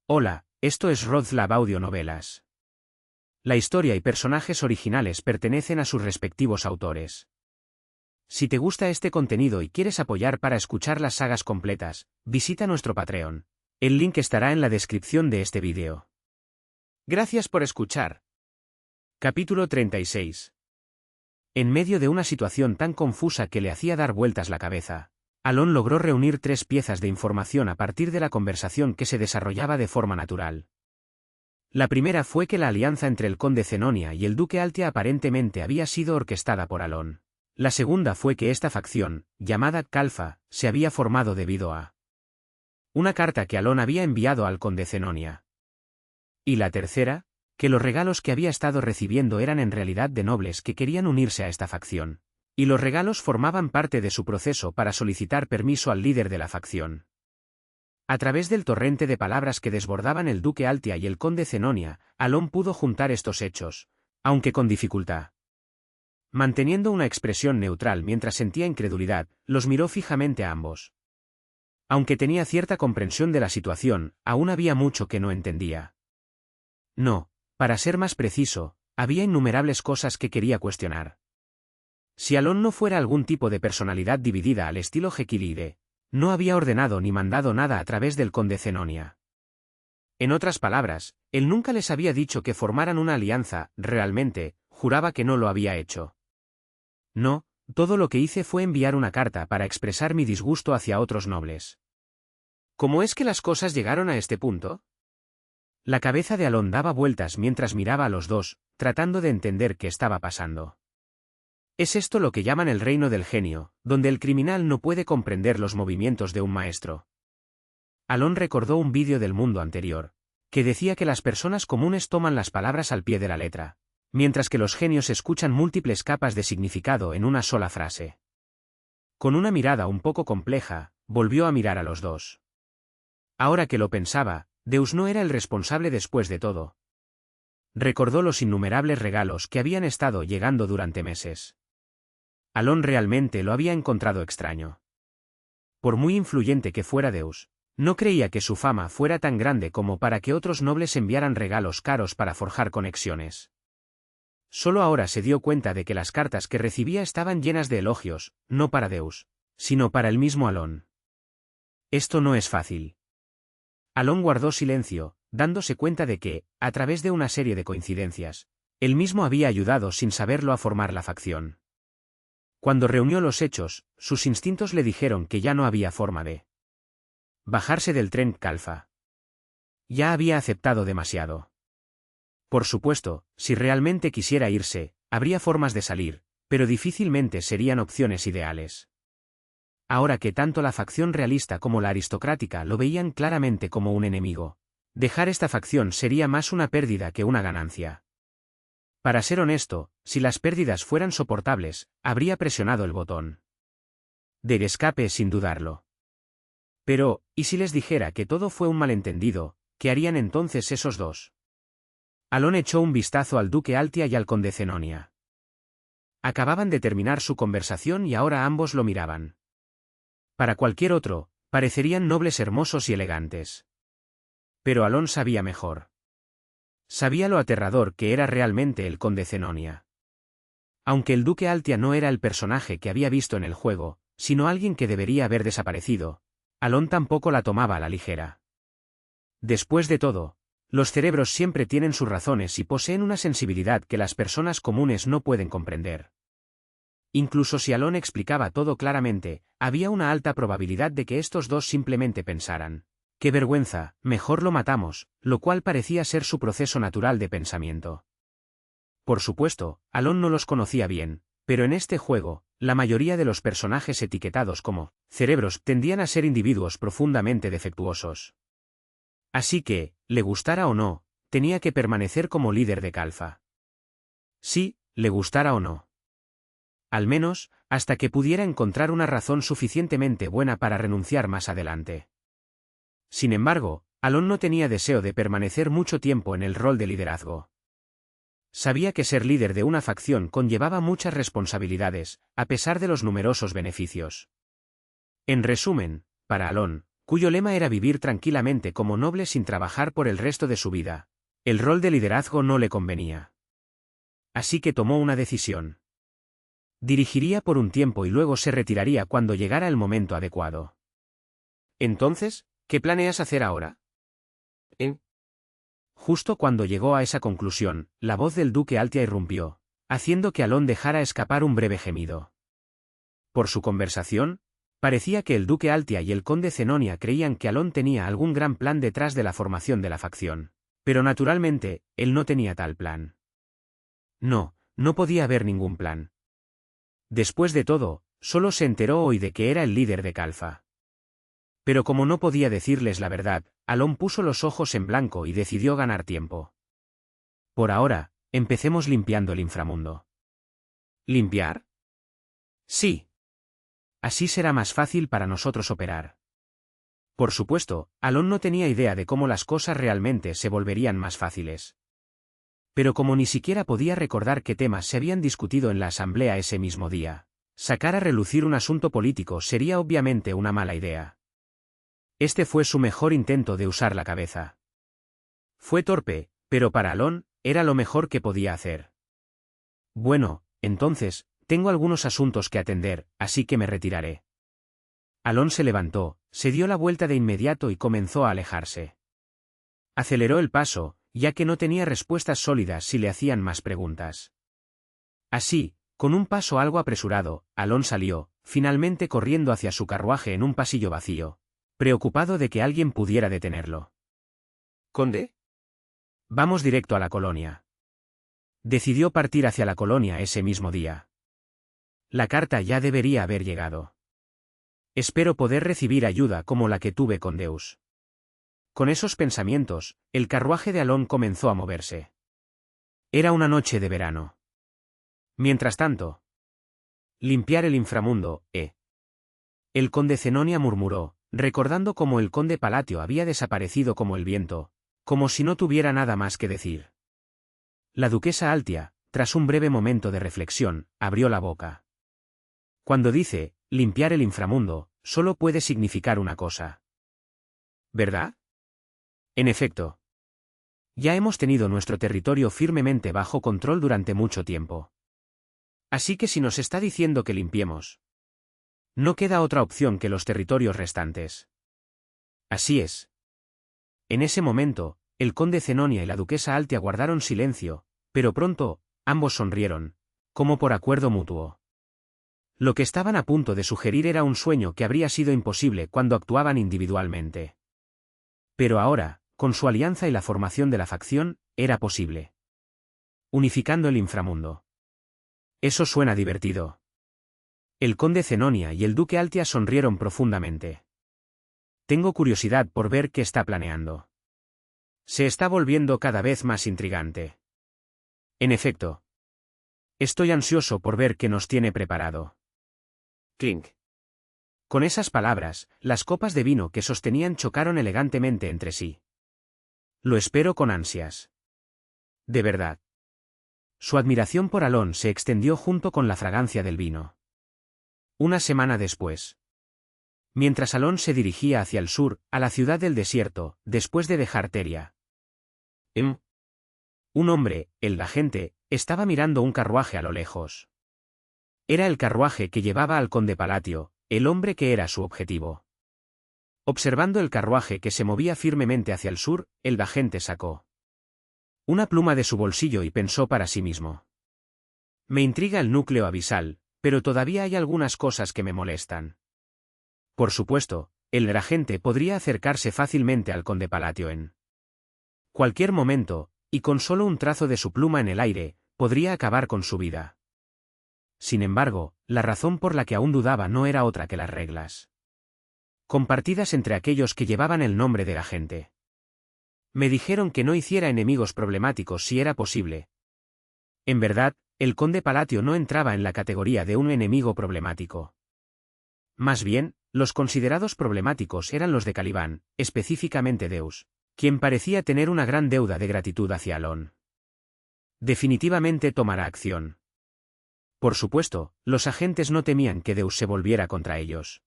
Hola, esto es RodLab Audionovelas. La historia y personajes originales pertenecen a sus respectivos autores. Si te gusta este contenido y quieres apoyar para escuchar las sagas completas, visita nuestro Patreon. El link estará en la descripción de este vídeo. Gracias por escuchar. Capítulo 36. En medio de una situación tan confusa que le hacía dar vueltas la cabeza, Alon logró reunir 3 piezas de información a partir de la conversación que se desarrollaba de forma natural. La primera fue que la alianza entre el conde Zenonia y el duque Altia aparentemente había sido orquestada por Alon. La segunda fue que esta facción, llamada Calfa, se había formado debido a una carta que Alon había enviado al conde Zenonia. Y la tercera, que los regalos que había estado recibiendo eran en realidad de nobles que querían unirse a esta facción. Y los regalos formaban parte de su proceso para solicitar permiso al líder de la facción. A través del torrente de palabras que desbordaban el duque Altia y el conde Zenonia, Alon pudo juntar estos hechos, aunque con dificultad. Manteniendo una expresión neutral mientras sentía incredulidad, los miró fijamente a ambos. Aunque tenía cierta comprensión de la situación, aún había mucho que no entendía. No, para ser más preciso, había innumerables cosas que quería cuestionar. Si Alon no fuera algún tipo de personalidad dividida al estilo Jekyll y Hyde, no había ordenado ni mandado nada a través del conde Zenonia. En otras palabras, él nunca les había dicho que formaran una alianza, realmente, juraba que no lo había hecho. No, todo lo que hice fue enviar una carta para expresar mi disgusto hacia otros nobles. ¿Cómo es que las cosas llegaron a este punto? La cabeza de Alon daba vueltas mientras miraba a los dos, tratando de entender qué estaba pasando. Es esto lo que llaman el reino del genio, donde el criminal no puede comprender los movimientos de un maestro. Alon recordó un vídeo del mundo anterior, que decía que las personas comunes toman las palabras al pie de la letra, mientras que los genios escuchan múltiples capas de significado en una sola frase. Con una mirada un poco compleja, volvió a mirar a los dos. Ahora que lo pensaba, Deus no era el responsable después de todo. Recordó los innumerables regalos que habían estado llegando durante meses. Alon realmente lo había encontrado extraño. Por muy influyente que fuera Deus, no creía que su fama fuera tan grande como para que otros nobles enviaran regalos caros para forjar conexiones. Solo ahora se dio cuenta de que las cartas que recibía estaban llenas de elogios, no para Deus, sino para el mismo Alon. Esto no es fácil. Alon guardó silencio, dándose cuenta de que, a través de una serie de coincidencias, él mismo había ayudado sin saberlo a formar la facción. Cuando reunió los hechos, sus instintos le dijeron que ya no había forma de bajarse del tren Calfa. Ya había aceptado demasiado. Por supuesto, si realmente quisiera irse, habría formas de salir, pero difícilmente serían opciones ideales. Ahora que tanto la facción realista como la aristocrática lo veían claramente como un enemigo, dejar esta facción sería más una pérdida que una ganancia. Para ser honesto, si las pérdidas fueran soportables, habría presionado el botón de escape sin dudarlo. Pero, ¿y si les dijera que todo fue un malentendido? ¿Qué harían entonces esos dos? Alon echó un vistazo al duque Altia y al conde Zenonia. Acababan de terminar su conversación y ahora ambos lo miraban. Para cualquier otro, parecerían nobles hermosos y elegantes. Pero Alon sabía mejor. Sabía lo aterrador que era realmente el conde Zenonia. Aunque el duque Altia no era el personaje que había visto en el juego, sino alguien que debería haber desaparecido, Alon tampoco la tomaba a la ligera. Después de todo, los cerebros siempre tienen sus razones y poseen una sensibilidad que las personas comunes no pueden comprender. Incluso si Alon explicaba todo claramente, había una alta probabilidad de que estos dos simplemente pensaran: «¡Qué vergüenza, mejor lo matamos», lo cual parecía ser su proceso natural de pensamiento. Por supuesto, Alon no los conocía bien, pero en este juego, la mayoría de los personajes etiquetados como cerebros tendían a ser individuos profundamente defectuosos. Así que, le gustara o no, tenía que permanecer como líder de Calfa. Sí, le gustara o no. Al menos, hasta que pudiera encontrar una razón suficientemente buena para renunciar más adelante. Sin embargo, Alon no tenía deseo de permanecer mucho tiempo en el rol de liderazgo. Sabía que ser líder de una facción conllevaba muchas responsabilidades, a pesar de los numerosos beneficios. En resumen, para Alon, cuyo lema era vivir tranquilamente como noble sin trabajar por el resto de su vida. El rol de liderazgo no le convenía. Así que tomó una decisión. Dirigiría por un tiempo y luego se retiraría cuando llegara el momento adecuado. Entonces, ¿qué planeas hacer ahora? Justo cuando llegó a esa conclusión, la voz del duque Altia irrumpió, haciendo que Alon dejara escapar un breve gemido. Por su conversación, parecía que el duque Altia y el conde Zenonia creían que Alon tenía algún gran plan detrás de la formación de la facción, pero naturalmente, él no tenía tal plan. No, no podía haber ningún plan. Después de todo, solo se enteró hoy de que era el líder de Calfa. Pero como no podía decirles la verdad, Alon puso los ojos en blanco y decidió ganar tiempo. Por ahora, empecemos limpiando el inframundo. ¿Limpiar? Sí. Así será más fácil para nosotros operar. Por supuesto, Alon no tenía idea de cómo las cosas realmente se volverían más fáciles. Pero como ni siquiera podía recordar qué temas se habían discutido en la asamblea ese mismo día, sacar a relucir un asunto político sería obviamente una mala idea. Este fue su mejor intento de usar la cabeza. Fue torpe, pero para Alon, era lo mejor que podía hacer. Bueno, entonces, tengo algunos asuntos que atender, así que me retiraré. Alon se levantó, se dio la vuelta de inmediato y comenzó a alejarse. Aceleró el paso, ya que no tenía respuestas sólidas si le hacían más preguntas. Así, con un paso algo apresurado, Alon salió, finalmente corriendo hacia su carruaje en un pasillo vacío, preocupado de que alguien pudiera detenerlo. ¿Conde? Vamos directo a la colonia. Decidió partir hacia la colonia ese mismo día. La carta ya debería haber llegado. Espero poder recibir ayuda como la que tuve con Deus. Con esos pensamientos, el carruaje de Alon comenzó a moverse. Era una noche de verano. Mientras tanto, limpiar el inframundo, El conde Zenonia murmuró, recordando cómo el conde Palatio había desaparecido como el viento, como si no tuviera nada más que decir. La duquesa Altia, tras un breve momento de reflexión, abrió la boca. Cuando dice, limpiar el inframundo, solo puede significar una cosa. ¿Verdad? En efecto. Ya hemos tenido nuestro territorio firmemente bajo control durante mucho tiempo. Así que si nos está diciendo que limpiemos, no queda otra opción que los territorios restantes. Así es. En ese momento, el conde Zenonia y la duquesa Altia guardaron silencio, pero pronto, ambos sonrieron, como por acuerdo mutuo. Lo que estaban a punto de sugerir era un sueño que habría sido imposible cuando actuaban individualmente. Pero ahora, con su alianza y la formación de la facción, era posible. Unificando el inframundo. Eso suena divertido. El conde Zenonia y el duque Altia sonrieron profundamente. Tengo curiosidad por ver qué está planeando. Se está volviendo cada vez más intrigante. En efecto. Estoy ansioso por ver qué nos tiene preparado. Clink. Con esas palabras, las copas de vino que sostenían chocaron elegantemente entre sí. Lo espero con ansias. De verdad. Su admiración por Alon se extendió junto con la fragancia del vino. Una semana después. Mientras Alon se dirigía hacia el sur, a la ciudad del desierto, después de dejar Teria. Un hombre, el agente, estaba mirando un carruaje a lo lejos. Era el carruaje que llevaba al conde Palatio, el hombre que era su objetivo. Observando el carruaje que se movía firmemente hacia el sur, el agente sacó una pluma de su bolsillo y pensó para sí mismo. Me intriga el núcleo abisal, pero todavía hay algunas cosas que me molestan. Por supuesto, el agente podría acercarse fácilmente al conde Palatio en cualquier momento, y con solo un trazo de su pluma en el aire, podría acabar con su vida. Sin embargo, la razón por la que aún dudaba no era otra que las reglas compartidas entre aquellos que llevaban el nombre del agente. Me dijeron que no hiciera enemigos problemáticos si era posible. En verdad, el conde Palatio no entraba en la categoría de un enemigo problemático. Más bien, los considerados problemáticos eran los de Caliban, específicamente Deus, quien parecía tener una gran deuda de gratitud hacia Alon. Definitivamente tomará acción. Por supuesto, los agentes no temían que Deus se volviera contra ellos.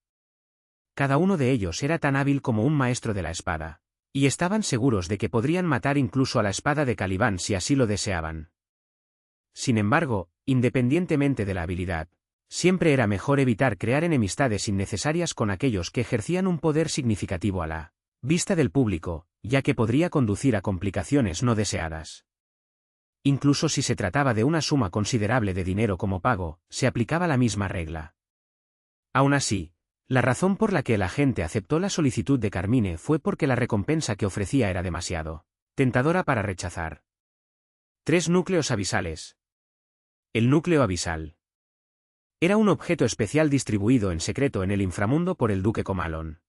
cada uno de ellos era tan hábil como un maestro de la espada. Y estaban seguros de que podrían matar incluso a la espada de Caliban si así lo deseaban. Sin embargo, independientemente de la habilidad, siempre era mejor evitar crear enemistades innecesarias con aquellos que ejercían un poder significativo a la vista del público, ya que podría conducir a complicaciones no deseadas. Incluso si se trataba de una suma considerable de dinero como pago, se aplicaba la misma regla. Aún así, la razón por la que el agente aceptó la solicitud de Carmine fue porque la recompensa que ofrecía era demasiado tentadora para rechazar. 3 núcleos abisales. El núcleo abisal era un objeto especial distribuido en secreto en el inframundo por el duque Comalón.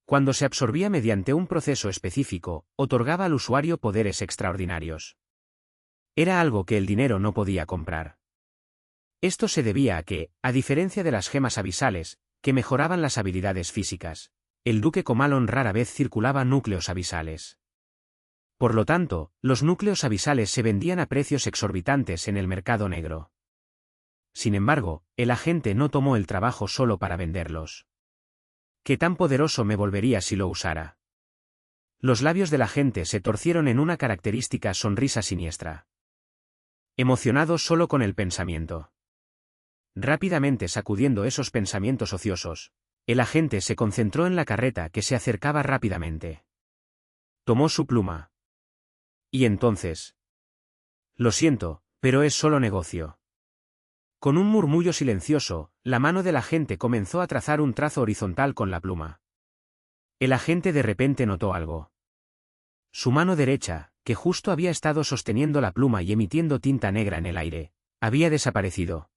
Cuando se absorbía mediante un proceso específico, otorgaba al usuario poderes extraordinarios. Era algo que el dinero no podía comprar. Esto se debía a que, a diferencia de las gemas abisales, que mejoraban las habilidades físicas, el duque Comalón rara vez circulaba núcleos abisales. Por lo tanto, los núcleos abisales se vendían a precios exorbitantes en el mercado negro. Sin embargo, el agente no tomó el trabajo solo para venderlos. ¿Qué tan poderoso me volvería si lo usara? Los labios del agente se torcieron en una característica sonrisa siniestra. Emocionado solo con el pensamiento. Rápidamente sacudiendo esos pensamientos ociosos, el agente se concentró en la carreta que se acercaba rápidamente. Tomó su pluma. Y entonces. Lo siento, pero es solo negocio. Con un murmullo silencioso, la mano del agente comenzó a trazar un trazo horizontal con la pluma. El agente de repente notó algo. Su mano derecha, que justo había estado sosteniendo la pluma y emitiendo tinta negra en el aire, había desaparecido.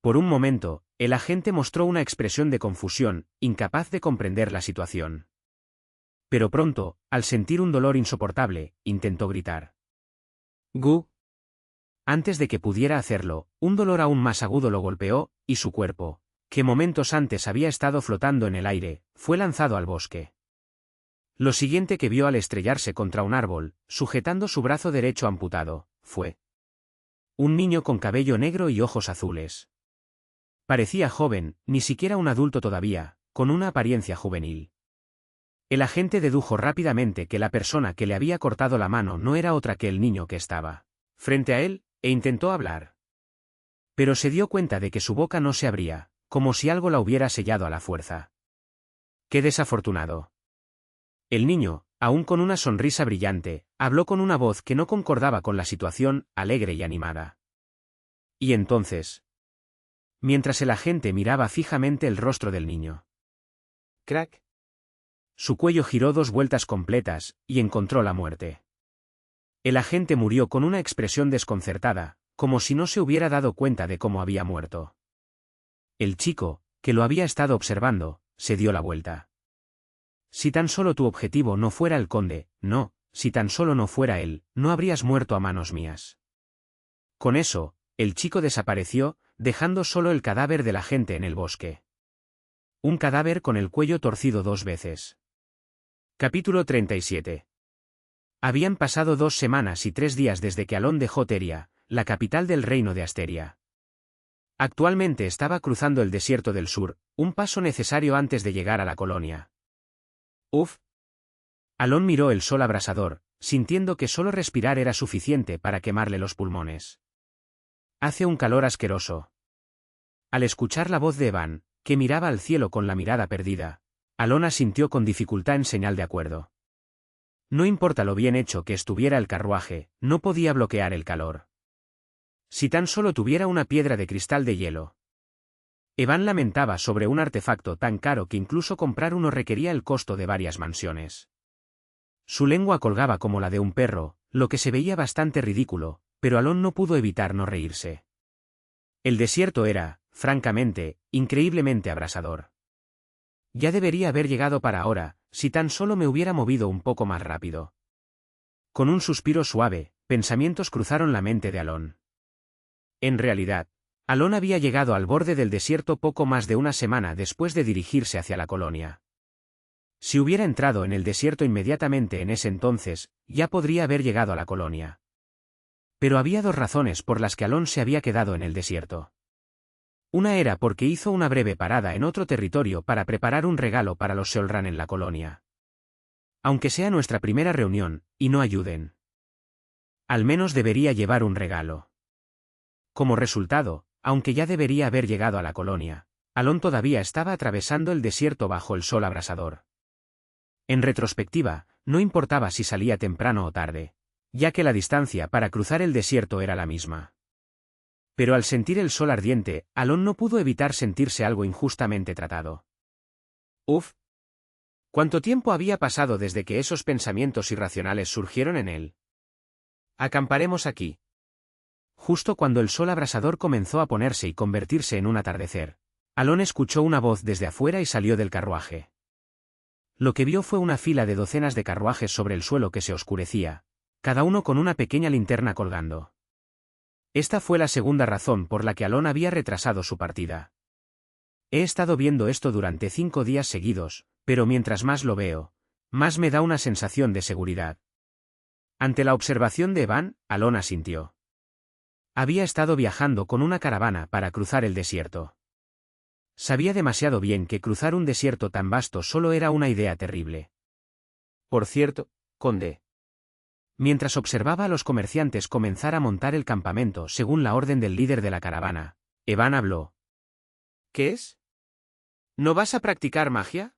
Por un momento, el agente mostró una expresión de confusión, incapaz de comprender la situación. Pero pronto, al sentir un dolor insoportable, intentó gritar. ¡Gu! Antes de que pudiera hacerlo, un dolor aún más agudo lo golpeó, y su cuerpo, que momentos antes había estado flotando en el aire, fue lanzado al bosque. Lo siguiente que vio al estrellarse contra un árbol, sujetando su brazo derecho amputado, fue un niño con cabello negro y ojos azules. Parecía joven, ni siquiera un adulto todavía, con una apariencia juvenil. El agente dedujo rápidamente que la persona que le había cortado la mano no era otra que el niño que estaba frente a él, e intentó hablar. Pero se dio cuenta de que su boca no se abría, como si algo la hubiera sellado a la fuerza. ¡Qué desafortunado! El niño, aún con una sonrisa brillante, habló con una voz que no concordaba con la situación, alegre y animada. Y entonces, mientras el agente miraba fijamente el rostro del niño. ¡Crack! Su cuello giró 2 vueltas completas, y encontró la muerte. El agente murió con una expresión desconcertada, como si no se hubiera dado cuenta de cómo había muerto. El chico, que lo había estado observando, se dio la vuelta. Si tan solo tu objetivo no fuera el conde, no, si tan solo no fuera él, no habrías muerto a manos mías. Con eso, el chico desapareció, dejando solo el cadáver del agente en el bosque. Un cadáver con el cuello torcido 2 veces. Capítulo 37. Habían pasado 2 semanas y 3 días desde que Alon dejó Teria, la capital del reino de Asteria. Actualmente estaba cruzando el desierto del sur, un paso necesario antes de llegar a la colonia. Uf. Alon miró el sol abrasador, sintiendo que solo respirar era suficiente para quemarle los pulmones. Hace un calor asqueroso. Al escuchar la voz de Evan, que miraba al cielo con la mirada perdida, Alon asintió con dificultad en señal de acuerdo. No importa lo bien hecho que estuviera el carruaje, no podía bloquear el calor. Si tan solo tuviera una piedra de cristal de hielo. Evan lamentaba sobre un artefacto tan caro que incluso comprar uno requería el costo de varias mansiones. Su lengua colgaba como la de un perro, lo que se veía bastante ridículo, pero Alon no pudo evitar no reírse. El desierto era, francamente, increíblemente abrasador. Ya debería haber llegado para ahora, si tan solo me hubiera movido un poco más rápido. Con un suspiro suave, pensamientos cruzaron la mente de Alon. En realidad, Alon había llegado al borde del desierto poco más de una semana después de dirigirse hacia la colonia. Si hubiera entrado en el desierto inmediatamente en ese entonces, ya podría haber llegado a la colonia. Pero había 2 razones por las que Alon se había quedado en el desierto. Una era porque hizo una breve parada en otro territorio para preparar un regalo para los Seolran en la colonia. Aunque sea nuestra primera reunión, y no ayuden. Al menos debería llevar un regalo. Como resultado, aunque ya debería haber llegado a la colonia, Alon todavía estaba atravesando el desierto bajo el sol abrasador. En retrospectiva, no importaba si salía temprano o tarde, ya que la distancia para cruzar el desierto era la misma. Pero al sentir el sol ardiente, Alon no pudo evitar sentirse algo injustamente tratado. Uf. ¿Cuánto tiempo había pasado desde que esos pensamientos irracionales surgieron en él? Acamparemos aquí. Justo cuando el sol abrasador comenzó a ponerse y convertirse en un atardecer, Alon escuchó una voz desde afuera y salió del carruaje. Lo que vio fue una fila de docenas de carruajes sobre el suelo que se oscurecía, cada uno con una pequeña linterna colgando. Esta fue la segunda razón por la que Alon había retrasado su partida. He estado viendo esto durante 5 días seguidos, pero mientras más lo veo, más me da una sensación de seguridad. Ante la observación de Evan, Alon asintió. Había estado viajando con una caravana para cruzar el desierto. Sabía demasiado bien que cruzar un desierto tan vasto solo era una idea terrible. Por cierto, conde. Mientras observaba a los comerciantes comenzar a montar el campamento según la orden del líder de la caravana, Evan habló. ¿Qué es? ¿No vas a practicar magia?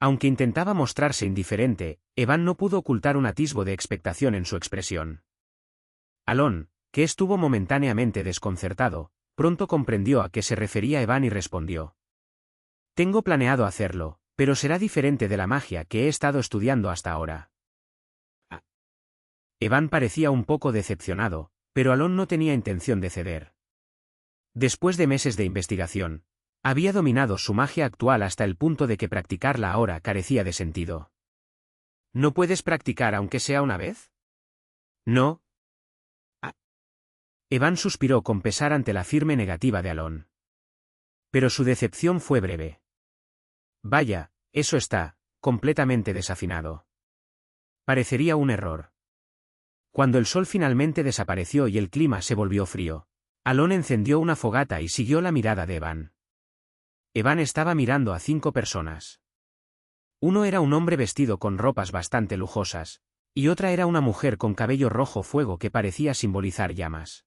Aunque intentaba mostrarse indiferente, Evan no pudo ocultar un atisbo de expectación en su expresión. Alon, que estuvo momentáneamente desconcertado, pronto comprendió a qué se refería Evan y respondió. Tengo planeado hacerlo, pero será diferente de la magia que he estado estudiando hasta ahora. Evan parecía un poco decepcionado, pero Alon no tenía intención de ceder. Después de meses de investigación, había dominado su magia actual hasta el punto de que practicarla ahora carecía de sentido. ¿No puedes practicar aunque sea una vez? No. Evan suspiró con pesar ante la firme negativa de Alon. Pero su decepción fue breve. Vaya, eso está, completamente desafinado. Parecería un error. Cuando el sol finalmente desapareció y el clima se volvió frío, Alon encendió una fogata y siguió la mirada de Evan. Evan estaba mirando a 5 personas. Uno era un hombre vestido con ropas bastante lujosas, y otra era una mujer con cabello rojo fuego que parecía simbolizar llamas.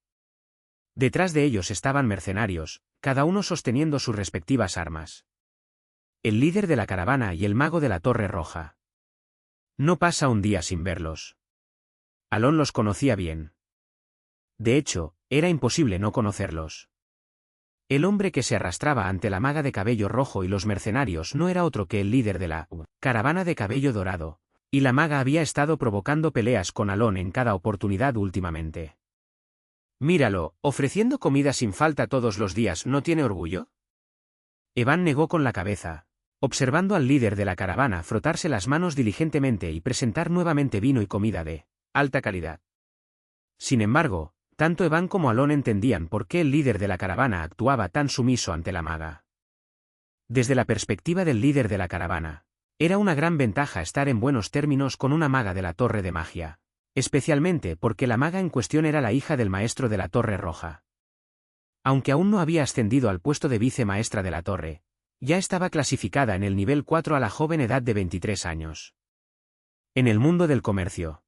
Detrás de ellos estaban mercenarios, cada uno sosteniendo sus respectivas armas. El líder de la caravana y el mago de la Torre Roja. No pasa un día sin verlos. Alon los conocía bien. De hecho, era imposible no conocerlos. El hombre que se arrastraba ante la maga de cabello rojo y los mercenarios no era otro que el líder de la caravana de cabello dorado, y la maga había estado provocando peleas con Alon en cada oportunidad últimamente. Míralo, ofreciendo comida sin falta todos los días, ¿no tiene orgullo? Evan negó con la cabeza, observando al líder de la caravana frotarse las manos diligentemente y presentar nuevamente vino y comida de alta calidad. Sin embargo, tanto Evan como Alon entendían por qué el líder de la caravana actuaba tan sumiso ante la maga. Desde la perspectiva del líder de la caravana, era una gran ventaja estar en buenos términos con una maga de la Torre de Magia, especialmente porque la maga en cuestión era la hija del maestro de la Torre Roja. Aunque aún no había ascendido al puesto de vicemaestra de la torre, ya estaba clasificada en el nivel 4 a la joven edad de 23 años. En el mundo del comercio,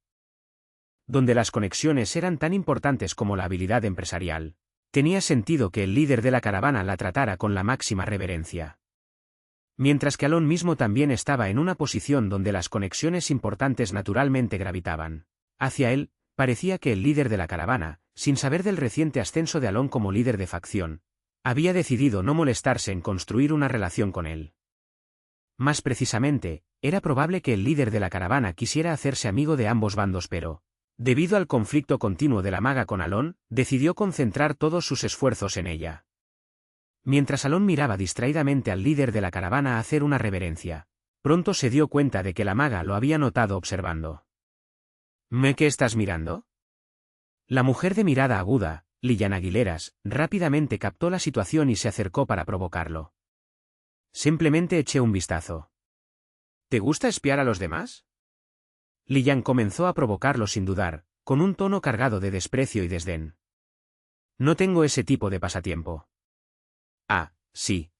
donde las conexiones eran tan importantes como la habilidad empresarial, tenía sentido que el líder de la caravana la tratara con la máxima reverencia. Mientras que Alon mismo también estaba en una posición donde las conexiones importantes naturalmente gravitaban hacia él, parecía que el líder de la caravana, sin saber del reciente ascenso de Alon como líder de facción, había decidido no molestarse en construir una relación con él. Más precisamente, era probable que el líder de la caravana quisiera hacerse amigo de ambos bandos, pero, debido al conflicto continuo de la maga con Alon, decidió concentrar todos sus esfuerzos en ella. Mientras Alon miraba distraídamente al líder de la caravana hacer una reverencia, pronto se dio cuenta de que la maga lo había notado observando. ¿Qué estás mirando? La mujer de mirada aguda, Lillian Aguileras, rápidamente captó la situación y se acercó para provocarlo. Simplemente eché un vistazo. ¿Te gusta espiar a los demás? Lillian comenzó a provocarlo sin dudar, con un tono cargado de desprecio y desdén. No tengo ese tipo de pasatiempo. Ah, sí.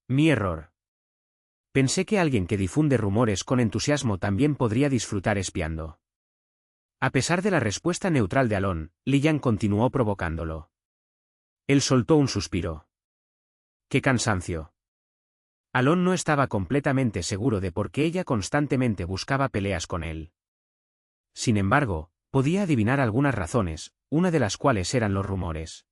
Mi error. Pensé que alguien que difunde rumores con entusiasmo también podría disfrutar espiando. A pesar de la respuesta neutral de Alon, Li-Yan continuó provocándolo. Él soltó un suspiro. ¡Qué cansancio! Alon no estaba completamente seguro de por qué ella constantemente buscaba peleas con él. Sin embargo, podía adivinar algunas razones, una de las cuales eran los rumores.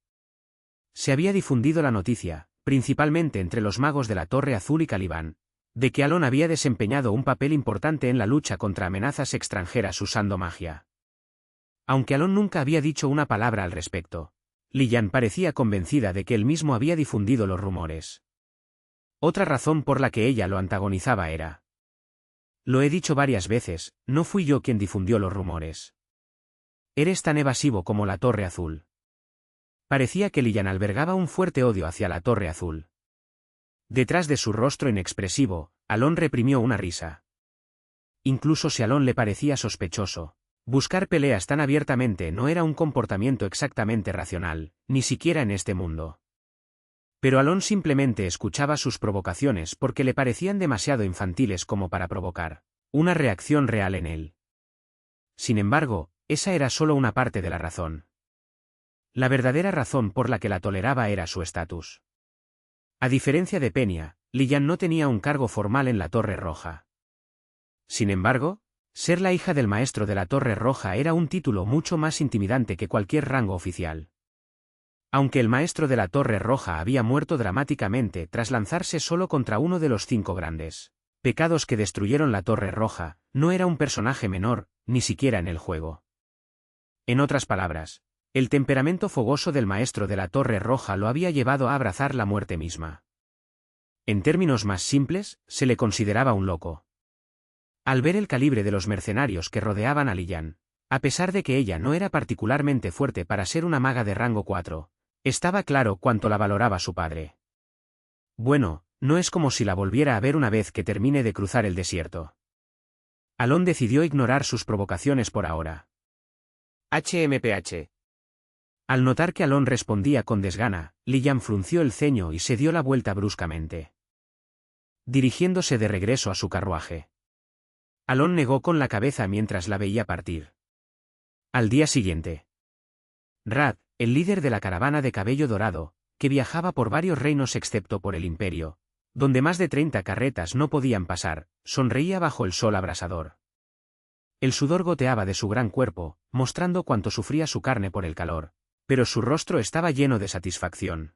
Se había difundido la noticia, principalmente entre los magos de la Torre Azul y Caliban, de que Alon había desempeñado un papel importante en la lucha contra amenazas extranjeras usando magia. Aunque Alon nunca había dicho una palabra al respecto, Li-Yan parecía convencida de que él mismo había difundido los rumores. Otra razón por la que ella lo antagonizaba era: lo he dicho varias veces, no fui yo quien difundió los rumores. Eres tan evasivo como la Torre Azul. Parecía que Li-Yan albergaba un fuerte odio hacia la Torre Azul. Detrás de su rostro inexpresivo, Alon reprimió una risa. Incluso si a Alon le parecía sospechoso, buscar peleas tan abiertamente no era un comportamiento exactamente racional, ni siquiera en este mundo. Pero Alon simplemente escuchaba sus provocaciones porque le parecían demasiado infantiles como para provocar una reacción real en él. Sin embargo, esa era solo una parte de la razón. La verdadera razón por la que la toleraba era su estatus. A diferencia de Peña, Li-Yan no tenía un cargo formal en la Torre Roja. Sin embargo, ser la hija del maestro de la Torre Roja era un título mucho más intimidante que cualquier rango oficial. Aunque el maestro de la Torre Roja había muerto dramáticamente tras lanzarse solo contra uno de los 5 grandes pecados que destruyeron la Torre Roja, no era un personaje menor, ni siquiera en el juego. En otras palabras, el temperamento fogoso del maestro de la Torre Roja lo había llevado a abrazar la muerte misma. En términos más simples, se le consideraba un loco. Al ver el calibre de los mercenarios que rodeaban a Li-Yan, a pesar de que ella no era particularmente fuerte para ser una maga de rango 4, estaba claro cuánto la valoraba su padre. Bueno, no es como si la volviera a ver una vez que termine de cruzar el desierto. Alon decidió ignorar sus provocaciones por ahora. HMPH. Al notar que Alon respondía con desgana, Li-Yan frunció el ceño y se dio la vuelta bruscamente, dirigiéndose de regreso a su carruaje. Alon negó con la cabeza mientras la veía partir. Al día siguiente, Rad, el líder de la caravana de cabello dorado, que viajaba por varios reinos excepto por el Imperio, donde más de 30 carretas no podían pasar, sonreía bajo el sol abrasador. El sudor goteaba de su gran cuerpo, mostrando cuánto sufría su carne por el calor, pero su rostro estaba lleno de satisfacción.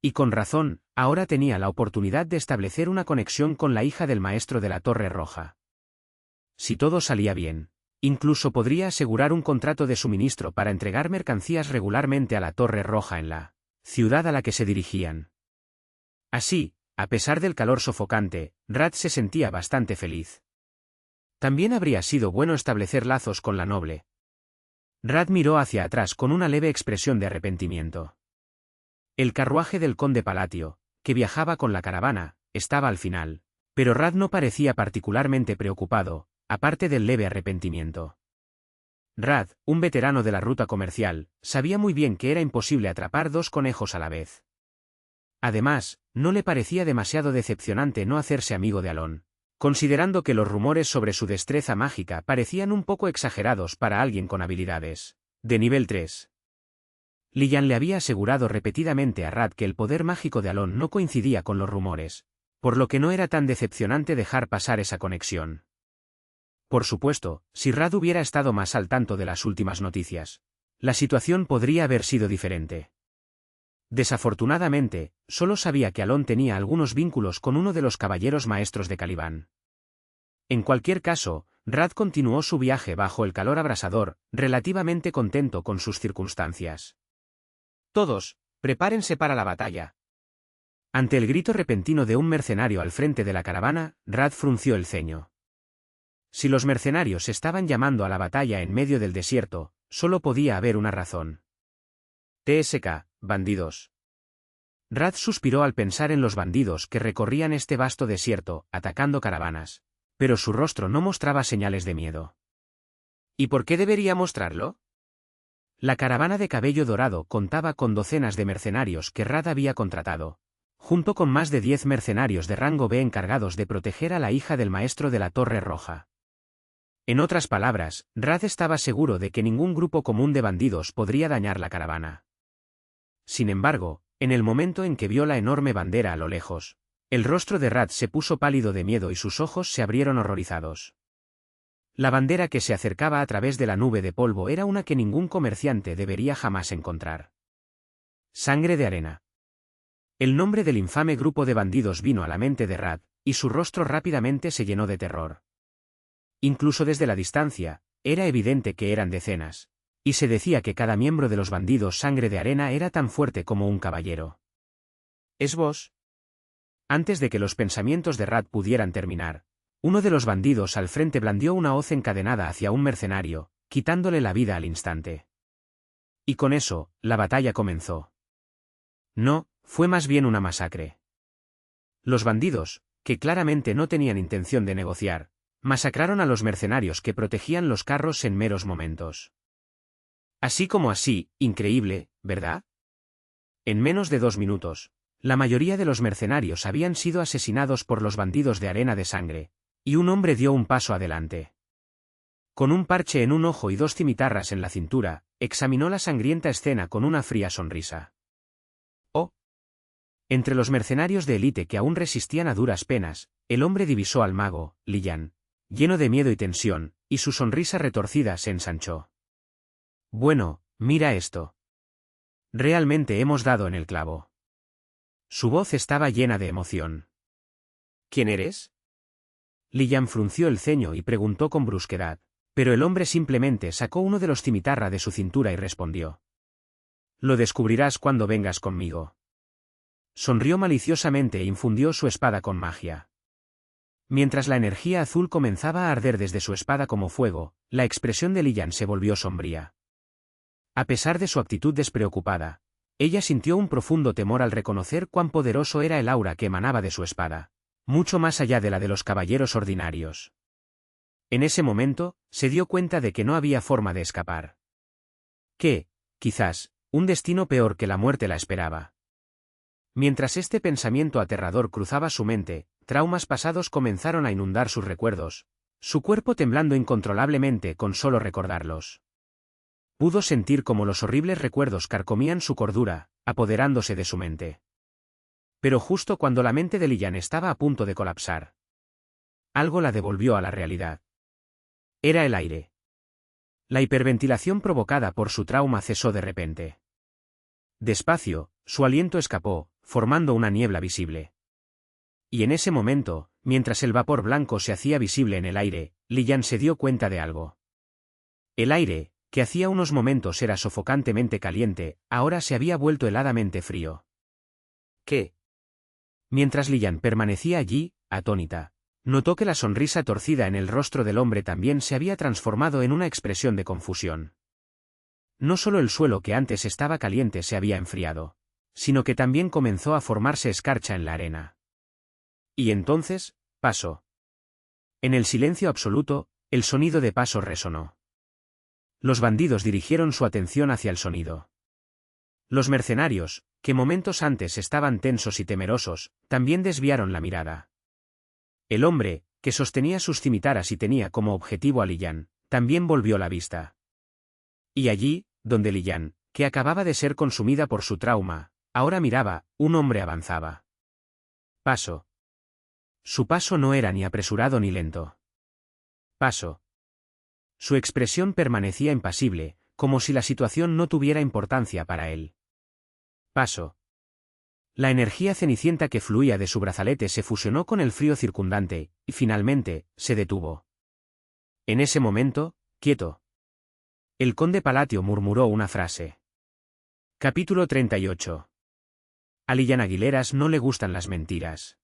Y con razón, ahora tenía la oportunidad de establecer una conexión con la hija del maestro de la Torre Roja. Si todo salía bien, incluso podría asegurar un contrato de suministro para entregar mercancías regularmente a la Torre Roja en la ciudad a la que se dirigían. Así, a pesar del calor sofocante, Rad se sentía bastante feliz. También habría sido bueno establecer lazos con la noble. Rad miró hacia atrás con una leve expresión de arrepentimiento. El carruaje del conde Palatio, que viajaba con la caravana, estaba al final, pero Rad no parecía particularmente preocupado, aparte del leve arrepentimiento. Rad, un veterano de la ruta comercial, sabía muy bien que era imposible atrapar 2 conejos a la vez. Además, no le parecía demasiado decepcionante no hacerse amigo de Alon, considerando que los rumores sobre su destreza mágica parecían un poco exagerados para alguien con habilidades de nivel 3. Li-Yan le había asegurado repetidamente a Rad que el poder mágico de Alon no coincidía con los rumores, por lo que no era tan decepcionante dejar pasar esa conexión. Por supuesto, si Rad hubiera estado más al tanto de las últimas noticias, la situación podría haber sido diferente. Desafortunadamente, solo sabía que Alon tenía algunos vínculos con uno de los caballeros maestros de Caliban. En cualquier caso, Rad continuó su viaje bajo el calor abrasador, relativamente contento con sus circunstancias. Todos, prepárense para la batalla. Ante el grito repentino de un mercenario al frente de la caravana, Rad frunció el ceño. Si los mercenarios estaban llamando a la batalla en medio del desierto, solo podía haber una razón. TSK, bandidos. Rad suspiró al pensar en los bandidos que recorrían este vasto desierto, atacando caravanas, pero su rostro no mostraba señales de miedo. ¿Y por qué debería mostrarlo? La caravana de cabello dorado contaba con docenas de mercenarios que Rad había contratado, junto con más de 10 mercenarios de rango B encargados de proteger a la hija del maestro de la Torre Roja. En otras palabras, Rad estaba seguro de que ningún grupo común de bandidos podría dañar la caravana. Sin embargo, en el momento en que vio la enorme bandera a lo lejos, el rostro de Rad se puso pálido de miedo y sus ojos se abrieron horrorizados. La bandera que se acercaba a través de la nube de polvo era una que ningún comerciante debería jamás encontrar. Sangre de arena. El nombre del infame grupo de bandidos vino a la mente de Rad, y su rostro rápidamente se llenó de terror. Incluso desde la distancia, era evidente que eran decenas, y se decía que cada miembro de los bandidos Sangre de Arena era tan fuerte como un caballero. ¿Es vos? Antes de que los pensamientos de Rad pudieran terminar, uno de los bandidos al frente blandió una hoz encadenada hacia un mercenario, quitándole la vida al instante. Y con eso, la batalla comenzó. No, fue más bien una masacre. Los bandidos, que claramente no tenían intención de negociar, masacraron a los mercenarios que protegían los carros en meros momentos. Así como así, increíble, ¿verdad? En menos de 2 minutos, la mayoría de los mercenarios habían sido asesinados por los bandidos de Arena de Sangre, y un hombre dio un paso adelante. Con un parche en un ojo y 2 cimitarras en la cintura, examinó la sangrienta escena con una fría sonrisa. Oh. Entre los mercenarios de élite que aún resistían a duras penas, el hombre divisó al mago, Li Yan, lleno de miedo y tensión, y su sonrisa retorcida se ensanchó. Bueno, mira esto. Realmente hemos dado en el clavo. Su voz estaba llena de emoción. ¿Quién eres? Li Yan frunció el ceño y preguntó con brusquedad, pero el hombre simplemente sacó uno de los cimitarra de su cintura y respondió. Lo descubrirás cuando vengas conmigo. Sonrió maliciosamente e infundió su espada con magia. Mientras la energía azul comenzaba a arder desde su espada como fuego, la expresión de Li Yan se volvió sombría. A pesar de su actitud despreocupada, ella sintió un profundo temor al reconocer cuán poderoso era el aura que emanaba de su espada, mucho más allá de la de los caballeros ordinarios. En ese momento, se dio cuenta de que no había forma de escapar. Que, quizás, un destino peor que la muerte la esperaba. Mientras este pensamiento aterrador cruzaba su mente, traumas pasados comenzaron a inundar sus recuerdos, su cuerpo temblando incontrolablemente con solo recordarlos. Pudo sentir cómo los horribles recuerdos carcomían su cordura, apoderándose de su mente. Pero justo cuando la mente de Li Yan estaba a punto de colapsar, algo la devolvió a la realidad. Era el aire. La hiperventilación provocada por su trauma cesó de repente. Despacio, su aliento escapó, formando una niebla visible. Y en ese momento, mientras el vapor blanco se hacía visible en el aire, Li Yan se dio cuenta de algo. El aire, que hacía unos momentos era sofocantemente caliente, ahora se había vuelto heladamente frío. ¿Qué? Mientras Li Yan permanecía allí, atónita, notó que la sonrisa torcida en el rostro del hombre también se había transformado en una expresión de confusión. No solo el suelo que antes estaba caliente se había enfriado, sino que también comenzó a formarse escarcha en la arena. Y entonces, pasó. En el silencio absoluto, el sonido de pasos resonó. Los bandidos dirigieron su atención hacia el sonido. Los mercenarios, que momentos antes estaban tensos y temerosos, también desviaron la mirada. El hombre, que sostenía sus cimitaras y tenía como objetivo a Li Yan, también volvió la vista. Y allí, donde Li Yan, que acababa de ser consumida por su trauma, ahora miraba, un hombre avanzaba. Paso. Su paso no era ni apresurado ni lento. Paso. Su expresión permanecía impasible, como si la situación no tuviera importancia para él. Paso. La energía cenicienta que fluía de su brazalete se fusionó con el frío circundante, y finalmente, se detuvo. En ese momento, quieto. El conde Palatio murmuró una frase. Capítulo 38. A Li Yan Aguileras no le gustan las mentiras.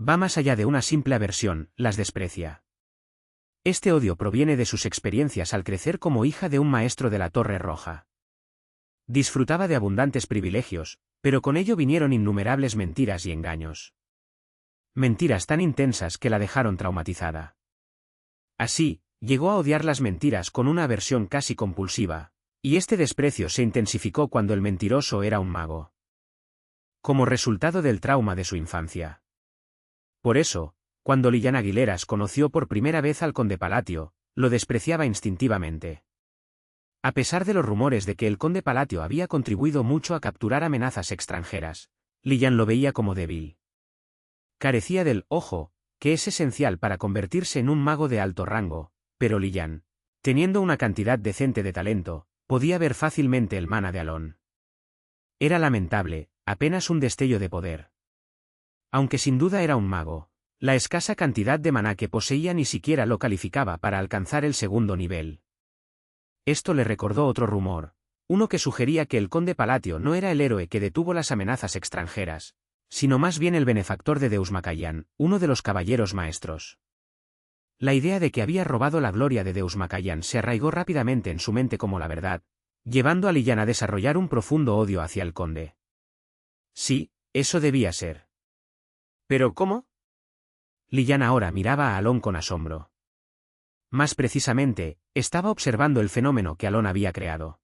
Va más allá de una simple aversión, las desprecia. Este odio proviene de sus experiencias al crecer como hija de un maestro de la Torre Roja. Disfrutaba de abundantes privilegios, pero con ello vinieron innumerables mentiras y engaños. Mentiras tan intensas que la dejaron traumatizada. Así, llegó a odiar las mentiras con una aversión casi compulsiva, Y este desprecio se intensificó cuando el mentiroso era un mago. Como resultado del trauma de su infancia. Por eso, cuando Lillian Aguileras conoció por primera vez al conde Palatio, lo despreciaba instintivamente. A pesar de los rumores de que el conde Palatio había contribuido mucho a capturar amenazas extranjeras, Lillian lo veía como débil. Carecía del ojo, que es esencial para convertirse en un mago de alto rango, pero Lillian, teniendo una cantidad decente de talento, podía ver fácilmente el mana de Alon. Era lamentable, apenas un destello de poder. Aunque sin duda era un mago, la escasa cantidad de maná que poseía ni siquiera lo calificaba para alcanzar el segundo nivel. Esto le recordó otro rumor, uno que sugería que el conde Palatio no era el héroe que detuvo las amenazas extranjeras, sino más bien el benefactor de Deus Macayan, uno de los caballeros maestros. La idea de que había robado la gloria de Deus Macayan se arraigó rápidamente en su mente como la verdad, llevando a Lillian a desarrollar un profundo odio hacia el conde. Sí, eso debía ser. ¿Pero cómo? Lillian ahora miraba a Alon con asombro. Más precisamente, estaba observando el fenómeno que Alon había creado.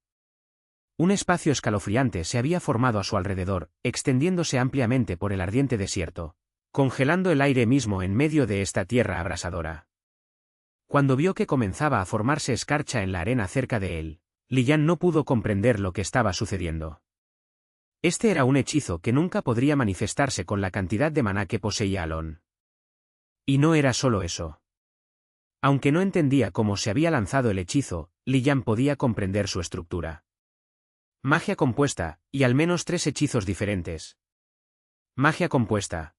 Un espacio escalofriante se había formado a su alrededor, extendiéndose ampliamente por el ardiente desierto, congelando el aire mismo en medio de esta tierra abrasadora. Cuando vio que comenzaba a formarse escarcha en la arena cerca de él, Lillian no pudo comprender lo que estaba sucediendo. Este era un hechizo que nunca podría manifestarse con la cantidad de maná que poseía Alon. Y no era solo eso. Aunque no entendía cómo se había lanzado el hechizo, Lillian podía comprender su estructura. Magia compuesta, y al menos 3 hechizos diferentes. Magia compuesta.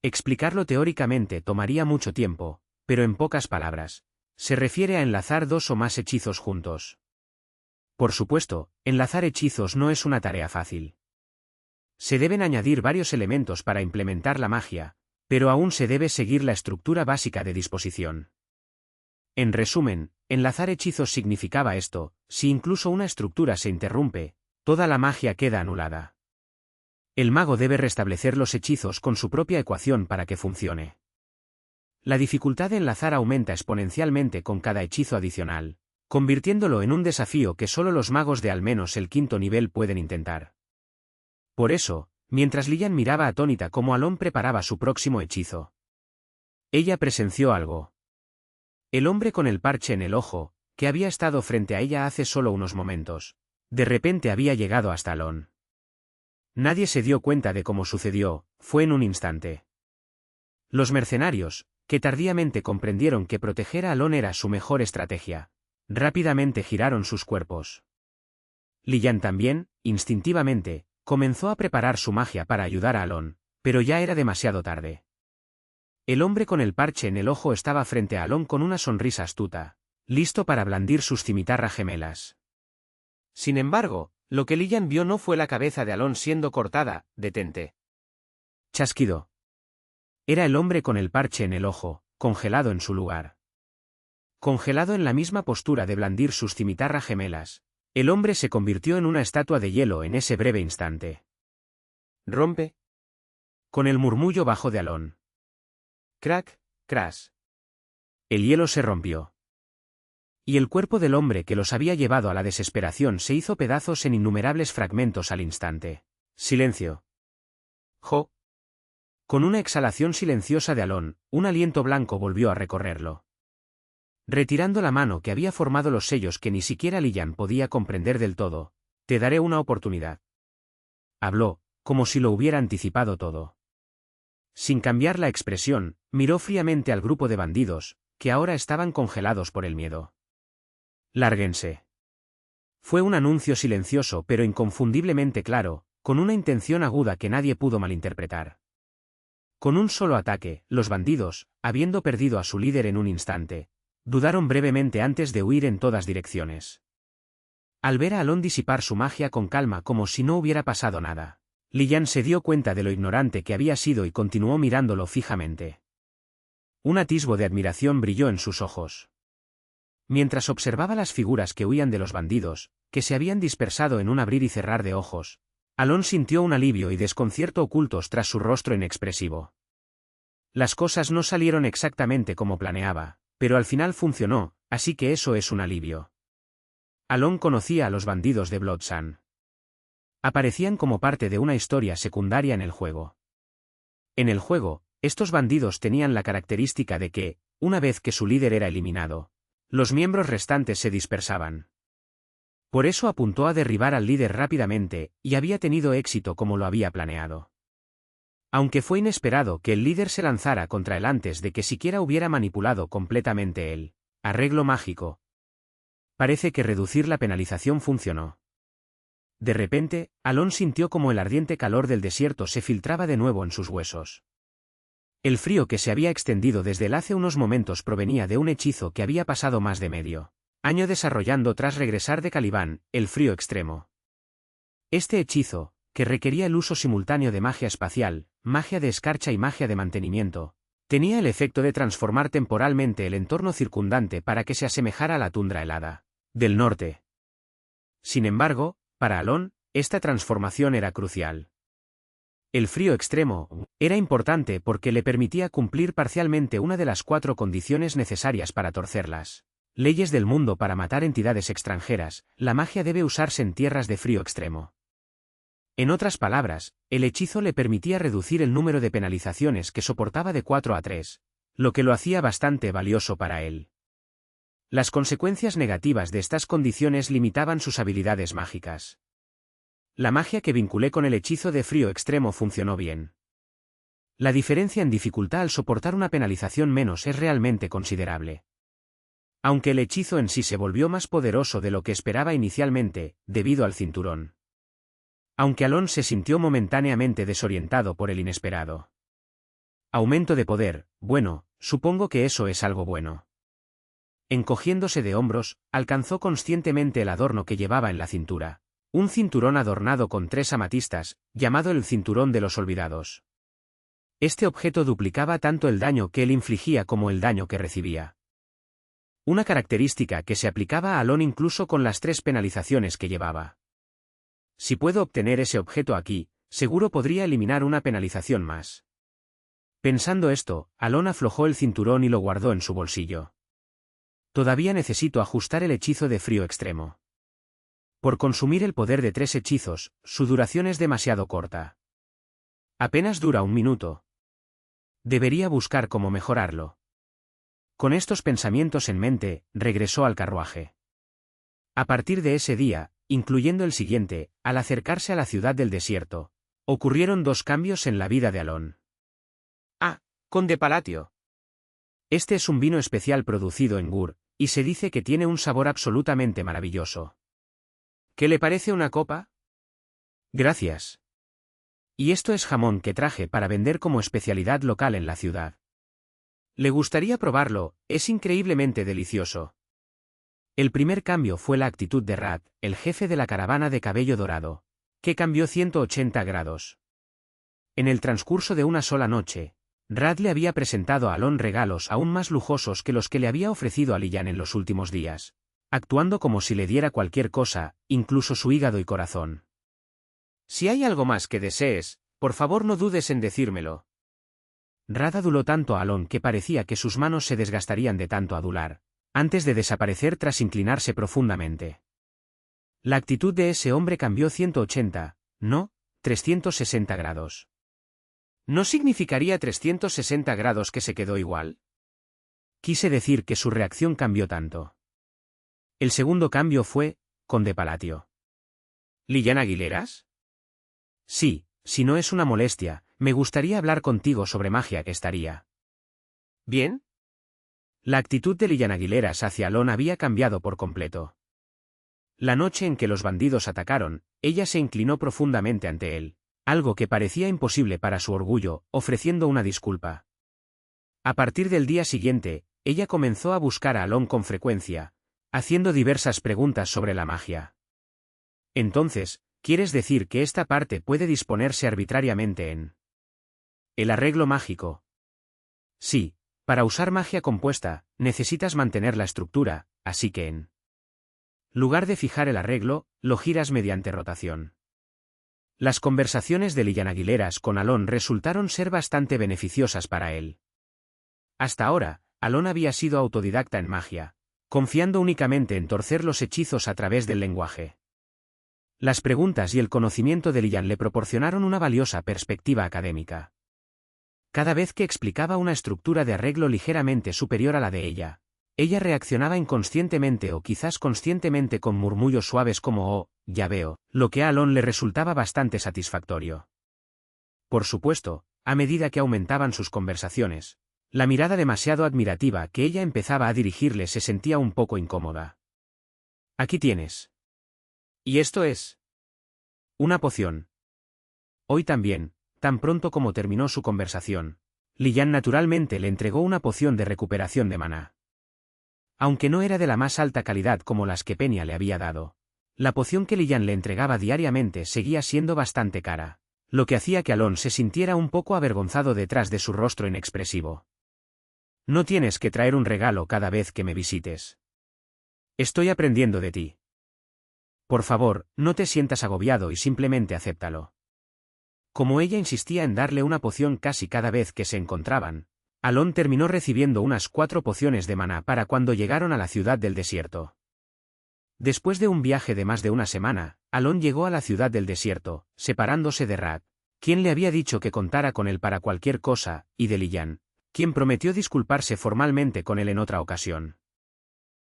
Explicarlo teóricamente tomaría mucho tiempo, pero en pocas palabras, se refiere a enlazar 2 o más hechizos juntos. Por supuesto, enlazar hechizos no es una tarea fácil. Se deben añadir varios elementos para implementar la magia, pero aún se debe seguir la estructura básica de disposición. En resumen, enlazar hechizos significaba esto: si incluso una estructura se interrumpe, toda la magia queda anulada. El mago debe restablecer los hechizos con su propia ecuación para que funcione. La dificultad de enlazar aumenta exponencialmente con cada hechizo adicional, convirtiéndolo en un desafío que solo los magos de al menos el 5º nivel pueden intentar. Por eso, mientras Lillian miraba atónita cómo Alon preparaba su próximo hechizo, ella presenció algo. El hombre con el parche en el ojo, que había estado frente a ella hace solo unos momentos, de repente había llegado hasta Alon. Nadie se dio cuenta de cómo sucedió, fue en un instante. Los mercenarios, que tardíamente comprendieron que proteger a Alon era su mejor estrategia, rápidamente giraron sus cuerpos. Lillian también, instintivamente, comenzó a preparar su magia para ayudar a Alon, pero ya era demasiado tarde. El hombre con el parche en el ojo estaba frente a Alon con una sonrisa astuta, listo para blandir sus cimitarras gemelas. Sin embargo, lo que Lillian vio no fue la cabeza de Alon siendo cortada. Detente. Chasquido. Era el hombre con el parche en el ojo, congelado en su lugar. Congelado en la misma postura de blandir sus cimitarras gemelas, el hombre se convirtió en una estatua de hielo en ese breve instante. «Rompe». Con el murmullo bajo de Alon. Crack, crash. El hielo se rompió. Y el cuerpo del hombre que los había llevado a la desesperación se hizo pedazos en innumerables fragmentos al instante. Silencio. Jo. Con una exhalación silenciosa de Alon, un aliento blanco volvió a recorrerlo. Retirando la mano que había formado los sellos que ni siquiera Lillian podía comprender del todo, «Te daré una oportunidad». Habló, como si lo hubiera anticipado todo. Sin cambiar la expresión, miró fríamente al grupo de bandidos, que ahora estaban congelados por el miedo. «Lárguense». Fue un anuncio silencioso pero inconfundiblemente claro, con una intención aguda que nadie pudo malinterpretar. Con un solo ataque, los bandidos, habiendo perdido a su líder en un instante, dudaron brevemente antes de huir en todas direcciones. Al ver a Alon disipar su magia con calma como si no hubiera pasado nada, Lillian se dio cuenta de lo ignorante que había sido y continuó mirándolo fijamente. Un atisbo de admiración brilló en sus ojos. Mientras observaba las figuras que huían de los bandidos, que se habían dispersado en un abrir y cerrar de ojos, Alon sintió un alivio y desconcierto ocultos tras su rostro inexpresivo. Las cosas no salieron exactamente como planeaba, pero al final funcionó, así que eso es un alivio. Alon conocía a los bandidos de Bloodsun. Aparecían como parte de una historia secundaria en el juego. En el juego, estos bandidos tenían la característica de que, una vez que su líder era eliminado, los miembros restantes se dispersaban. Por eso apuntó a derribar al líder rápidamente, y había tenido éxito como lo había planeado. Aunque fue inesperado que el líder se lanzara contra él antes de que siquiera hubiera manipulado completamente el arreglo mágico. Parece que reducir la penalización funcionó. De repente, Alon sintió como el ardiente calor del desierto se filtraba de nuevo en sus huesos. El frío que se había extendido desde él hace unos momentos provenía de un hechizo que había pasado más de medio año desarrollando tras regresar de Caliban, el frío extremo. Este hechizo, que requería el uso simultáneo de magia espacial, magia de escarcha y magia de mantenimiento, tenía el efecto de transformar temporalmente el entorno circundante para que se asemejara a la tundra helada del norte. Sin embargo, para Alon, esta transformación era crucial. El frío extremo era importante porque le permitía cumplir parcialmente una de las 4 condiciones necesarias para torcerlas leyes del mundo para matar entidades extranjeras. La magia debe usarse en tierras de frío extremo. En otras palabras, el hechizo le permitía reducir el número de penalizaciones que soportaba de 4 a 3, lo que lo hacía bastante valioso para él. Las consecuencias negativas de estas condiciones limitaban sus habilidades mágicas. La magia que vinculé con el hechizo de frío extremo funcionó bien. La diferencia en dificultad al soportar una penalización menos es realmente considerable. Aunque el hechizo en sí se volvió más poderoso de lo que esperaba inicialmente, debido al cinturón. Aunque Alon se sintió momentáneamente desorientado por el inesperado aumento de poder, bueno, supongo que eso es algo bueno. Encogiéndose de hombros, alcanzó conscientemente el adorno que llevaba en la cintura. Un cinturón adornado con 3 amatistas, llamado el Cinturón de los Olvidados. Este objeto duplicaba tanto el daño que él infligía como el daño que recibía. Una característica que se aplicaba a Alon incluso con las 3 penalizaciones que llevaba. Si puedo obtener ese objeto aquí, seguro podría eliminar una penalización más. Pensando esto, Alon aflojó el cinturón y lo guardó en su bolsillo. Todavía necesito ajustar el hechizo de frío extremo. Por consumir el poder de 3 hechizos, su duración es demasiado corta. Apenas dura 1 minuto. Debería buscar cómo mejorarlo. Con estos pensamientos en mente, regresó al carruaje. A partir de ese día, incluyendo el siguiente, al acercarse a la ciudad del desierto, ocurrieron 2 cambios en la vida de Alon. Conde Palatio. Este es un vino especial producido en Gur, y se dice que tiene un sabor absolutamente maravilloso. ¿Qué le parece una copa? Gracias. Y esto es jamón que traje para vender como especialidad local en la ciudad. Le gustaría probarlo, es increíblemente delicioso. El primer cambio fue la actitud de Rad, el jefe de la caravana de cabello dorado, que cambió 180 grados. En el transcurso de una sola noche, Rad le había presentado a Alon regalos aún más lujosos que los que le había ofrecido a Liyan en los últimos días, actuando como si le diera cualquier cosa, incluso su hígado y corazón. Si hay algo más que desees, por favor no dudes en decírmelo. Rad aduló tanto a Alon que parecía que sus manos se desgastarían de tanto adular, antes de desaparecer tras inclinarse profundamente. La actitud de ese hombre cambió 180, no, 360 grados. ¿No significaría 360 grados que se quedó igual? Quise decir que su reacción cambió tanto. El segundo cambio fue, Conde Palatio. ¿Liyan Aguileras? Sí, si no es una molestia, me gustaría hablar contigo sobre magia que estaría. ¿Bien? La actitud de Liyan Aguileras hacia Alon había cambiado por completo. La noche en que los bandidos atacaron, ella se inclinó profundamente ante él, algo que parecía imposible para su orgullo, ofreciendo una disculpa. A partir del día siguiente, ella comenzó a buscar a Alon con frecuencia, haciendo diversas preguntas sobre la magia. Entonces, ¿quieres decir que esta parte puede disponerse arbitrariamente en el arreglo mágico? Sí, para usar magia compuesta, necesitas mantener la estructura, así que en lugar de fijar el arreglo, lo giras mediante rotación. Las conversaciones de Liyan Aguileras con Alon resultaron ser bastante beneficiosas para él. Hasta ahora, Alon había sido autodidacta en magia, confiando únicamente en torcer los hechizos a través del lenguaje. Las preguntas y el conocimiento de Liyan le proporcionaron una valiosa perspectiva académica. Cada vez que explicaba una estructura de arreglo ligeramente superior a la de ella reaccionaba inconscientemente o quizás conscientemente con murmullos suaves como «oh, ya veo», lo que a Alon le resultaba bastante satisfactorio. Por supuesto, a medida que aumentaban sus conversaciones, la mirada demasiado admirativa que ella empezaba a dirigirle se sentía un poco incómoda. «Aquí tienes. ¿Y esto es?» «Una poción». Hoy también, tan pronto como terminó su conversación, Liyan naturalmente le entregó una poción de recuperación de maná. Aunque no era de la más alta calidad como las que Peña le había dado, la poción que Liyan le entregaba diariamente seguía siendo bastante cara, lo que hacía que Alon se sintiera un poco avergonzado detrás de su rostro inexpresivo. «No tienes que traer un regalo cada vez que me visites. Estoy aprendiendo de ti. Por favor, no te sientas agobiado y simplemente acéptalo». Como ella insistía en darle una poción casi cada vez que se encontraban, Alon terminó recibiendo unas 4 pociones de maná para cuando llegaron a la ciudad del desierto. Después de un viaje de más de una semana, Alon llegó a la ciudad del desierto, separándose de Rad, quien le había dicho que contara con él para cualquier cosa, y de Liyan, quien prometió disculparse formalmente con él en otra ocasión.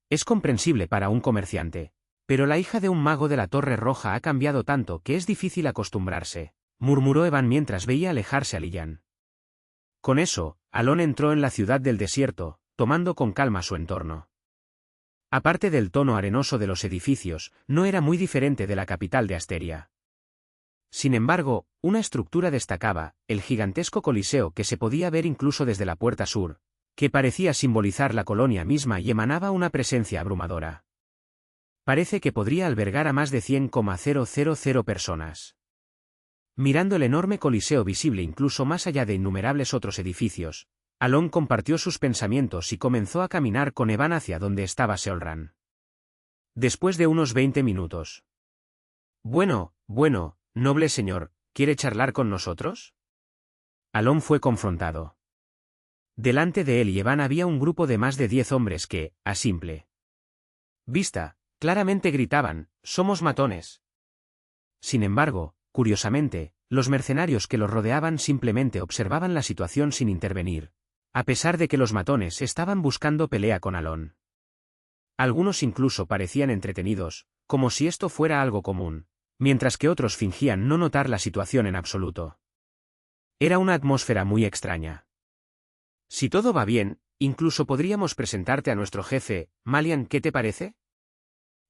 Es comprensible para un comerciante, pero la hija de un mago de la Torre Roja ha cambiado tanto que es difícil acostumbrarse, murmuró Evan mientras veía alejarse a Liyan. Con eso, Alon entró en la ciudad del desierto, tomando con calma su entorno. Aparte del tono arenoso de los edificios, no era muy diferente de la capital de Asteria. Sin embargo, una estructura destacaba, el gigantesco coliseo que se podía ver incluso desde la puerta sur, que parecía simbolizar la colonia misma y emanaba una presencia abrumadora. Parece que podría albergar a más de 100,000 personas. Mirando el enorme coliseo visible incluso más allá de innumerables otros edificios, Alon compartió sus pensamientos y comenzó a caminar con Evan hacia donde estaba Seolran. Después de unos 20 minutos. Bueno, noble señor, ¿quiere charlar con nosotros? Alon fue confrontado. Delante de él y Evan había un grupo de más de 10 hombres que, a simple vista, claramente gritaban, «¡Somos matones!». Sin embargo, curiosamente, los mercenarios que los rodeaban simplemente observaban la situación sin intervenir, a pesar de que los matones estaban buscando pelea con Alon. Algunos incluso parecían entretenidos, como si esto fuera algo común, mientras que otros fingían no notar la situación en absoluto. Era una atmósfera muy extraña. «Si todo va bien, incluso podríamos presentarte a nuestro jefe, Malian, ¿qué te parece?».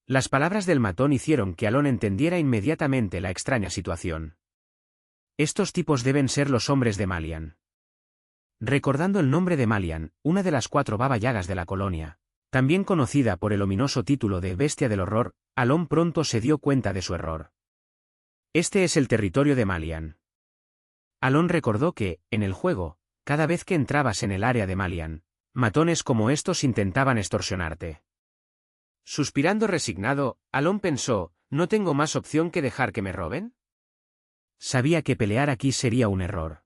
Las palabras del matón hicieron que Alon entendiera inmediatamente la extraña situación. Estos tipos deben ser los hombres de Malian. Recordando el nombre de Malian, una de las 4 Baba Yagas de la colonia, también conocida por el ominoso título de Bestia del Horror, Alon pronto se dio cuenta de su error. Este es el territorio de Malian. Alon recordó que, en el juego, cada vez que entrabas en el área de Malian, matones como estos intentaban extorsionarte. Suspirando resignado, Alon pensó, ¿no tengo más opción que dejar que me roben? Sabía que pelear aquí sería un error.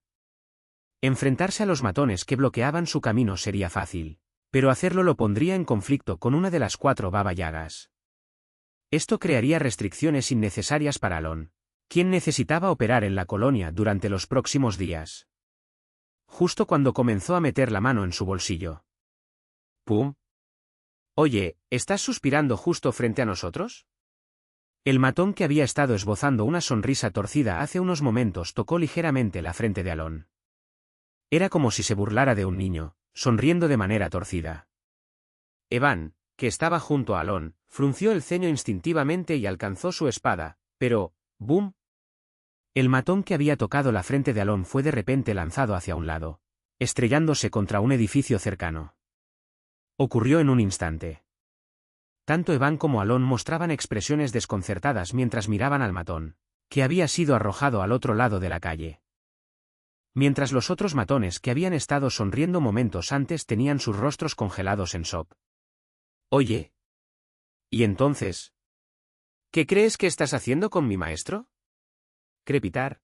Enfrentarse a los matones que bloqueaban su camino sería fácil, pero hacerlo lo pondría en conflicto con una de las 4 Baba Yagas. Esto crearía restricciones innecesarias para Alon, quien necesitaba operar en la colonia durante los próximos días. Justo cuando comenzó a meter la mano en su bolsillo. ¡Pum! Oye, ¿estás suspirando justo frente a nosotros? El matón que había estado esbozando una sonrisa torcida hace unos momentos tocó ligeramente la frente de Alon. Era como si se burlara de un niño, sonriendo de manera torcida. Evan, que estaba junto a Alon, frunció el ceño instintivamente y alcanzó su espada, pero, ¡bum! El matón que había tocado la frente de Alon fue de repente lanzado hacia un lado, estrellándose contra un edificio cercano. Ocurrió en un instante. Tanto Evan como Alon mostraban expresiones desconcertadas mientras miraban al matón, que había sido arrojado al otro lado de la calle. Mientras los otros matones que habían estado sonriendo momentos antes tenían sus rostros congelados en shock. Oye. ¿Y entonces? ¿Qué crees que estás haciendo con mi maestro? Crepitar.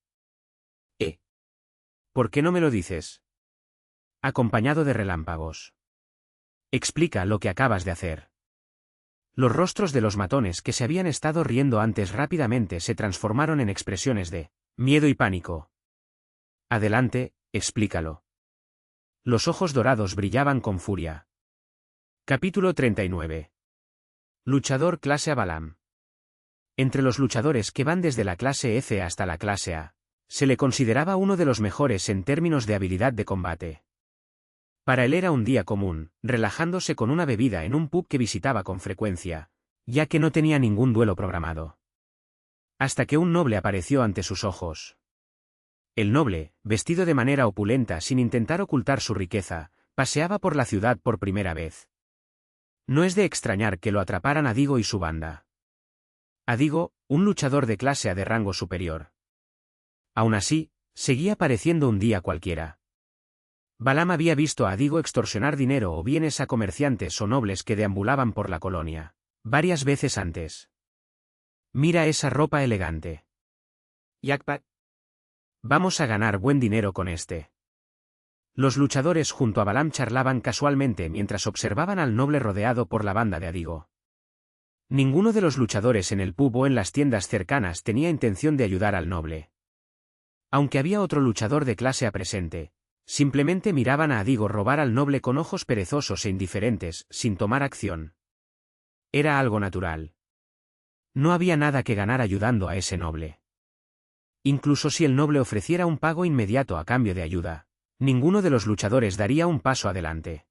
¿Por qué no me lo dices? Acompañado de relámpagos. Explica lo que acabas de hacer. Los rostros de los matones que se habían estado riendo antes rápidamente se transformaron en expresiones de miedo y pánico. Adelante, explícalo. Los ojos dorados brillaban con furia. Capítulo 39. Luchador clase A Balam. Entre los luchadores que van desde la clase F hasta la clase A, se le consideraba uno de los mejores en términos de habilidad de combate. Para él era un día común, relajándose con una bebida en un pub que visitaba con frecuencia, ya que no tenía ningún duelo programado. Hasta que un noble apareció ante sus ojos. El noble, vestido de manera opulenta sin intentar ocultar su riqueza, paseaba por la ciudad por primera vez. No es de extrañar que lo atraparan Adigo y su banda. Adigo, un luchador de clase A de rango superior. Aún así, seguía pareciendo un día cualquiera. Balam había visto a Adigo extorsionar dinero o bienes a comerciantes o nobles que deambulaban por la colonia varias veces antes. Mira esa ropa elegante. Jackpot. Vamos a ganar buen dinero con este. Los luchadores junto a Balam charlaban casualmente mientras observaban al noble rodeado por la banda de Adigo. Ninguno de los luchadores en el pub o en las tiendas cercanas tenía intención de ayudar al noble. Aunque había otro luchador de clase A presente, simplemente miraban a Adigo robar al noble con ojos perezosos e indiferentes, sin tomar acción. Era algo natural. No había nada que ganar ayudando a ese noble. Incluso si el noble ofreciera un pago inmediato a cambio de ayuda, ninguno de los luchadores daría un paso adelante.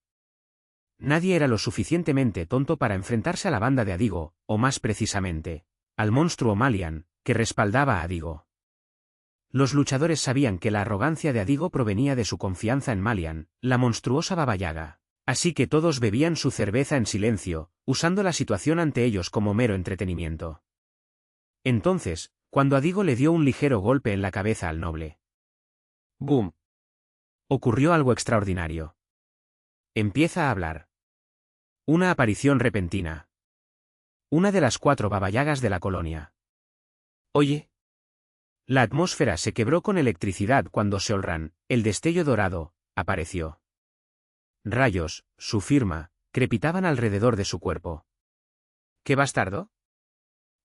Nadie era lo suficientemente tonto para enfrentarse a la banda de Adigo, o más precisamente, al monstruo Malian, que respaldaba a Adigo. Los luchadores sabían que la arrogancia de Adigo provenía de su confianza en Malian, la monstruosa Baba Yaga, así que todos bebían su cerveza en silencio, usando la situación ante ellos como mero entretenimiento. Entonces, cuando Adigo le dio un ligero golpe en la cabeza al noble. ¡Boom! Ocurrió algo extraordinario. Empieza a hablar. Una aparición repentina. Una de las 4 babayagas de la colonia. Oye. La atmósfera se quebró con electricidad cuando Seolran, el destello dorado, apareció. Rayos, su firma, crepitaban alrededor de su cuerpo. ¿Qué bastardo?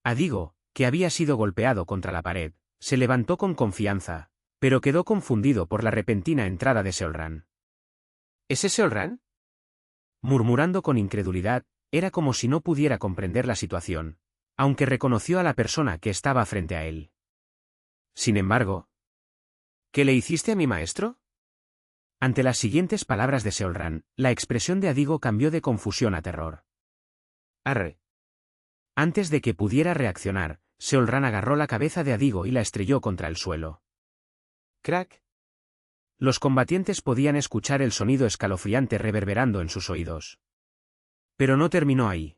Adigo, que había sido golpeado contra la pared, se levantó con confianza, pero quedó confundido por la repentina entrada de Seolran. ¿Ese Seolran? Murmurando con incredulidad, era como si no pudiera comprender la situación, aunque reconoció a la persona que estaba frente a él. Sin embargo, ¿qué le hiciste a mi maestro? Ante las siguientes palabras de Seolran, la expresión de Adigo cambió de confusión a terror. Arre. Antes de que pudiera reaccionar, Seolran agarró la cabeza de Adigo y la estrelló contra el suelo. Crack. Los combatientes podían escuchar el sonido escalofriante reverberando en sus oídos. Pero no terminó ahí.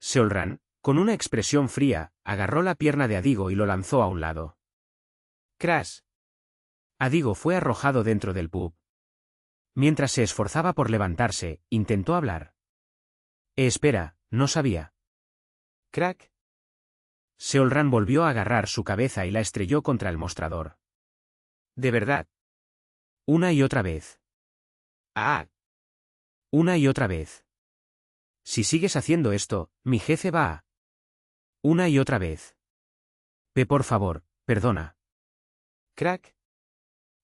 Seolran, con una expresión fría, agarró la pierna de Adigo y lo lanzó a un lado. Crash. Adigo fue arrojado dentro del pub. Mientras se esforzaba por levantarse, intentó hablar. Espera, no sabía. Crack. Seolran volvió a agarrar su cabeza y la estrelló contra el mostrador. ¿De verdad? Una y otra vez. ¡Ah! Una y otra vez. Si sigues haciendo esto, mi jefe va a... Una y otra vez. Por favor, perdona. Crack.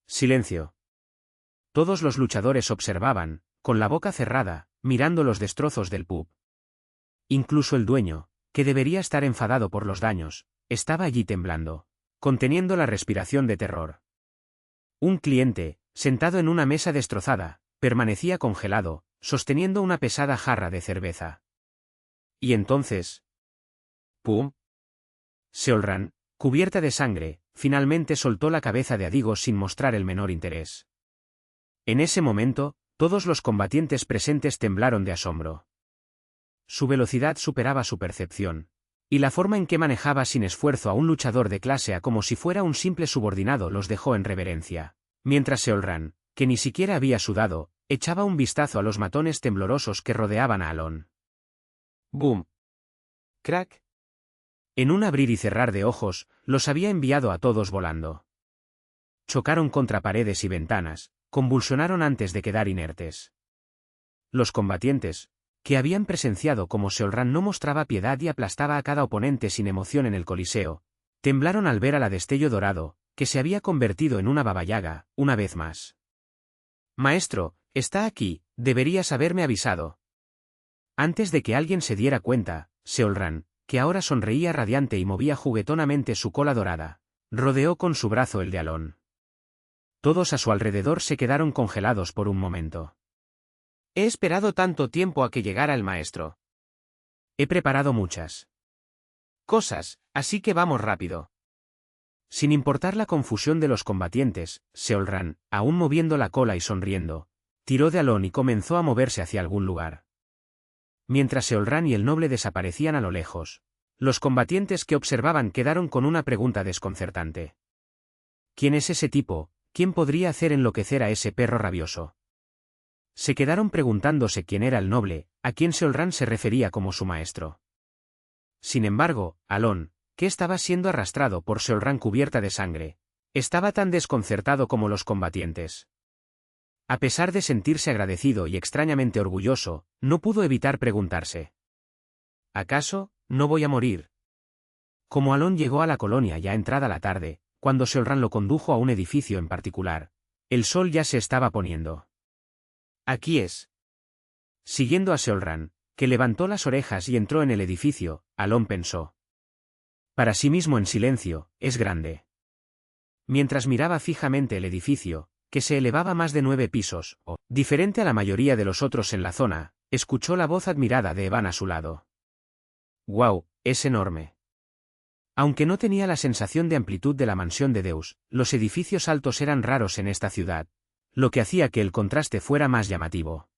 Silencio. Todos los luchadores observaban, con la boca cerrada, mirando los destrozos del pub. Incluso el dueño, que debería estar enfadado por los daños, estaba allí temblando, conteniendo la respiración de terror. Un cliente, sentado en una mesa destrozada, permanecía congelado, sosteniendo una pesada jarra de cerveza. Y entonces... ¡Pum! Seolran, cubierta de sangre, finalmente soltó la cabeza de Adigo sin mostrar el menor interés. En ese momento, todos los combatientes presentes temblaron de asombro. Su velocidad superaba su percepción, y la forma en que manejaba sin esfuerzo a un luchador de clase A como si fuera un simple subordinado los dejó en reverencia, mientras Seolran, que ni siquiera había sudado, echaba un vistazo a los matones temblorosos que rodeaban a Alon. ¡Boom! ¡Crack! En un abrir y cerrar de ojos, los había enviado a todos volando. Chocaron contra paredes y ventanas, convulsionaron antes de quedar inertes. Los combatientes, que habían presenciado cómo Seolran no mostraba piedad y aplastaba a cada oponente sin emoción en el Coliseo, temblaron al ver a la Destello Dorado, que se había convertido en una Baba Yaga, una vez más. «Maestro, está aquí, deberías haberme avisado». Antes de que alguien se diera cuenta, Seolran, que ahora sonreía radiante y movía juguetonamente su cola dorada, rodeó con su brazo el de Alon. Todos a su alrededor se quedaron congelados por un momento. «He esperado tanto tiempo a que llegara el maestro. He preparado muchas cosas, así que vamos rápido». Sin importar la confusión de los combatientes, Seolran, aún moviendo la cola y sonriendo, tiró de Alon y comenzó a moverse hacia algún lugar. Mientras Seolran y el noble desaparecían a lo lejos, los combatientes que observaban quedaron con una pregunta desconcertante. ¿Quién es ese tipo? ¿Quién podría hacer enloquecer a ese perro rabioso? Se quedaron preguntándose quién era el noble, a quien Seolran se refería como su maestro. Sin embargo, Alon, que estaba siendo arrastrado por Seolran cubierta de sangre, estaba tan desconcertado como los combatientes. A pesar de sentirse agradecido y extrañamente orgulloso, no pudo evitar preguntarse: ¿acaso no voy a morir? Como Alon llegó a la colonia ya entrada la tarde, cuando Seolran lo condujo a un edificio en particular, el sol ya se estaba poniendo. Aquí es. Siguiendo a Seolran, que levantó las orejas y entró en el edificio, Alon pensó. Para sí mismo en silencio, es grande. Mientras miraba fijamente el edificio, que se elevaba más de 9 pisos, diferente a la mayoría de los otros en la zona, escuchó la voz admirada de Evan a su lado. «¡Guau! Es enorme». Aunque no tenía la sensación de amplitud de la mansión de Deus, los edificios altos eran raros en esta ciudad, lo que hacía que el contraste fuera más llamativo.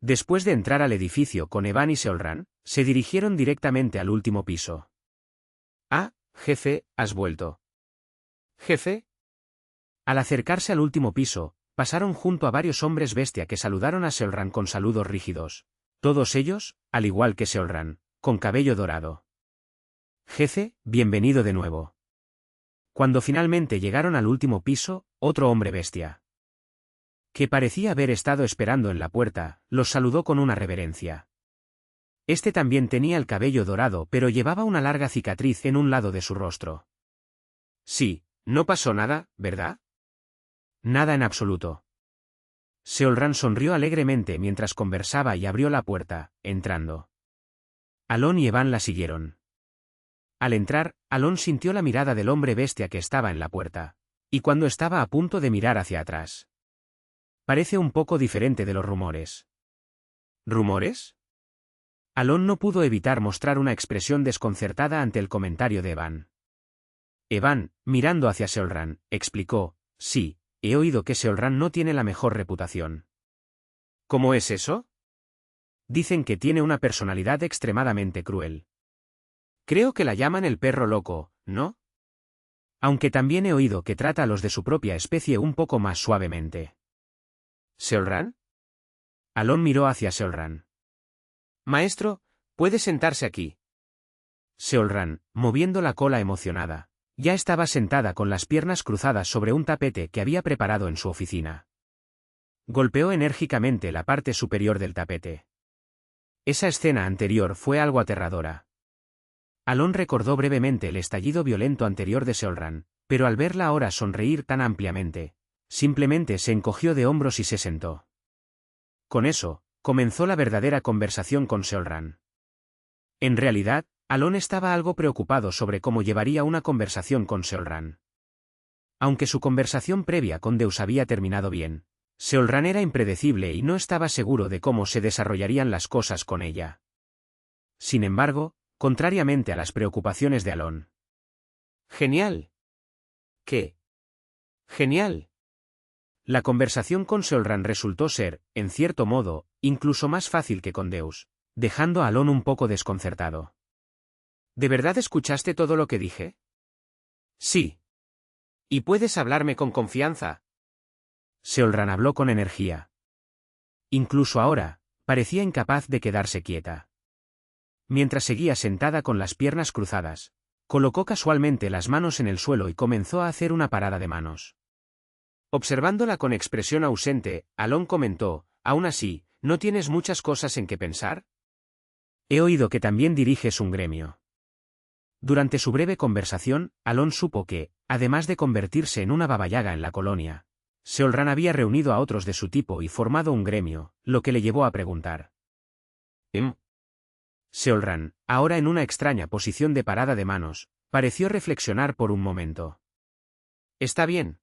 Después de entrar al edificio con Evan y Seolran, se dirigieron directamente al último piso. «Ah, jefe, has vuelto». «¿Jefe?» Al acercarse al último piso, pasaron junto a varios hombres bestia que saludaron a Seolran con saludos rígidos, todos ellos, al igual que Seolran, con cabello dorado. «Jefe, bienvenido de nuevo». Cuando finalmente llegaron al último piso, otro hombre bestia, que parecía haber estado esperando en la puerta, los saludó con una reverencia. Este también tenía el cabello dorado pero llevaba una larga cicatriz en un lado de su rostro. «Sí, no pasó nada, ¿verdad?» «Nada en absoluto». Seolran sonrió alegremente mientras conversaba y abrió la puerta, entrando. Alon y Evan la siguieron. Al entrar, Alon sintió la mirada del hombre bestia que estaba en la puerta, y cuando estaba a punto de mirar hacia atrás. Parece un poco diferente de los rumores. ¿Rumores? Alon no pudo evitar mostrar una expresión desconcertada ante el comentario de Evan. Evan, mirando hacia Seolran, explicó: «Sí, he oído que Seolran no tiene la mejor reputación». «¿Cómo es eso?» «Dicen que tiene una personalidad extremadamente cruel. Creo que la llaman el perro loco, ¿no? Aunque también he oído que trata a los de su propia especie un poco más suavemente». «¿Seolran?» Alon miró hacia Seolran. «Maestro, puede sentarse aquí». Seolran, moviendo la cola emocionada, ya estaba sentada con las piernas cruzadas sobre un tapete que había preparado en su oficina. Golpeó enérgicamente la parte superior del tapete. Esa escena anterior fue algo aterradora. Alon recordó brevemente el estallido violento anterior de Seolran, pero al verla ahora sonreír tan ampliamente, simplemente se encogió de hombros y se sentó. Con eso, comenzó la verdadera conversación con Seolran. En realidad, Alon estaba algo preocupado sobre cómo llevaría una conversación con Seolran. Aunque su conversación previa con Deus había terminado bien, Seolran era impredecible y no estaba seguro de cómo se desarrollarían las cosas con ella. Sin embargo, contrariamente a las preocupaciones de Alon. «Genial». «¿Qué?» «Genial». La conversación con Seolran resultó ser, en cierto modo, incluso más fácil que con Deus, dejando a Alon un poco desconcertado. «¿De verdad escuchaste todo lo que dije?» «Sí». «¿Y puedes hablarme con confianza?» Seolran habló con energía. Incluso ahora, parecía incapaz de quedarse quieta. Mientras seguía sentada con las piernas cruzadas, colocó casualmente las manos en el suelo y comenzó a hacer una parada de manos. Observándola con expresión ausente, Alon comentó: «Aún así, ¿No tienes muchas cosas en que pensar? He oído que también diriges un gremio. Durante su breve conversación, Alon supo que, además de convertirse en una babayaga en la colonia, Seolran había reunido a otros de su tipo y formado un gremio, lo que le llevó a preguntar. Seolran, ahora en una extraña posición de parada de manos, pareció reflexionar por un momento. ¿Está bien?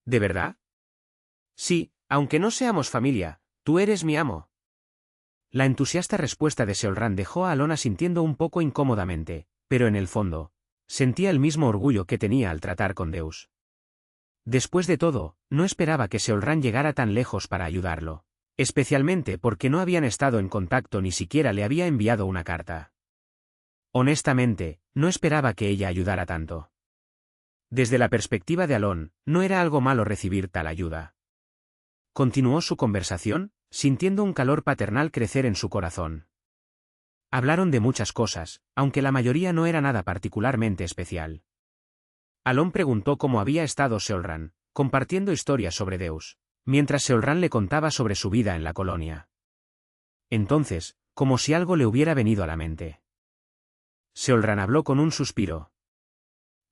¿De verdad? Sí, aunque no seamos familia, tú eres mi amo. La entusiasta respuesta de Seolran dejó a Alon sintiendo un poco incómodamente, pero en el fondo, sentía el mismo orgullo que tenía al tratar con Deus. Después de todo, no esperaba que Seolran llegara tan lejos para ayudarlo, especialmente porque no habían estado en contacto ni siquiera le había enviado una carta. Honestamente, no esperaba que ella ayudara tanto. Desde la perspectiva de Alon, no era algo malo recibir tal ayuda. Continuó su conversación, sintiendo un calor paternal crecer en su corazón. Hablaron de muchas cosas, aunque la mayoría no era nada particularmente especial. Alon preguntó cómo había estado Seolran, compartiendo historias sobre Deus, mientras Seolran le contaba sobre su vida en la colonia. Entonces, como si algo le hubiera venido a la mente. Seolran habló con un suspiro.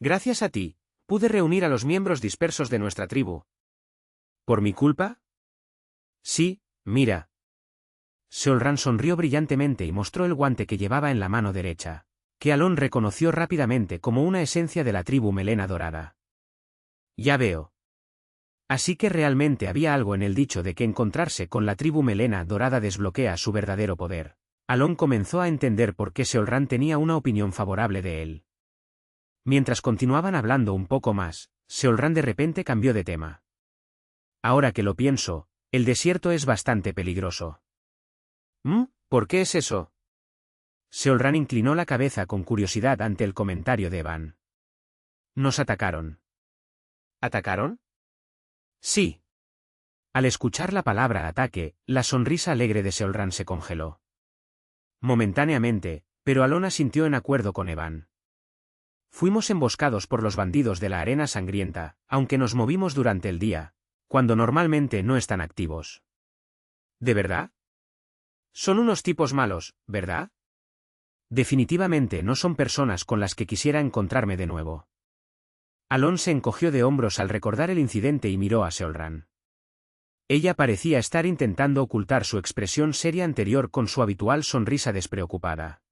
Gracias a ti, pude reunir a los miembros dispersos de nuestra tribu. ¿Por mi culpa? Sí, mira. Seolran sonrió brillantemente y mostró el guante que llevaba en la mano derecha, que Alon reconoció rápidamente como una esencia de la tribu Melena Dorada. Ya veo. Así que realmente había algo en el dicho de que encontrarse con la tribu Melena Dorada desbloquea su verdadero poder. Alon comenzó a entender por qué Seolran tenía una opinión favorable de él. Mientras continuaban hablando un poco más, Seolran de repente cambió de tema. Ahora que lo pienso, el desierto es bastante peligroso. ¿Por qué es eso? Seolran inclinó la cabeza con curiosidad ante el comentario de Evan. Nos atacaron. ¿Atacaron? Sí. Al escuchar la palabra ataque, la sonrisa alegre de Seolran se congeló. Momentáneamente, pero Alon asintió en acuerdo con Evan. Fuimos emboscados por los bandidos de la arena sangrienta, aunque nos movimos durante el día, cuando normalmente no están activos. ¿De verdad? Son unos tipos malos, ¿verdad? Definitivamente no son personas con las que quisiera encontrarme de nuevo. Alon se encogió de hombros al recordar el incidente y miró a Seolran. Ella parecía estar intentando ocultar su expresión seria anterior con su habitual sonrisa despreocupada.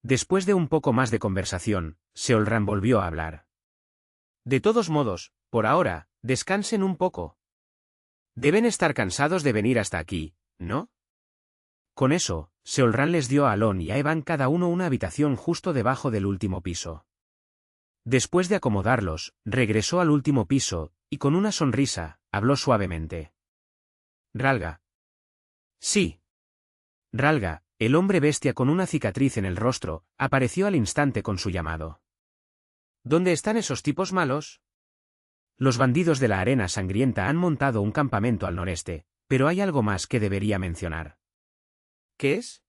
Después de un poco más de conversación, Seolran volvió a hablar. De todos modos, por ahora, descansen un poco. Deben estar cansados de venir hasta aquí, ¿no? Con eso, Seolran les dio a Alon y a Evan cada uno una habitación justo debajo del último piso. Después de acomodarlos, regresó al último piso, y con una sonrisa, habló suavemente. Ralga. Sí. Ralga, el hombre bestia con una cicatriz en el rostro, apareció al instante con su llamado. ¿Dónde están esos tipos malos? Los bandidos de la arena sangrienta han montado un campamento al noreste, pero hay algo más que debería mencionar. ¿Qué es?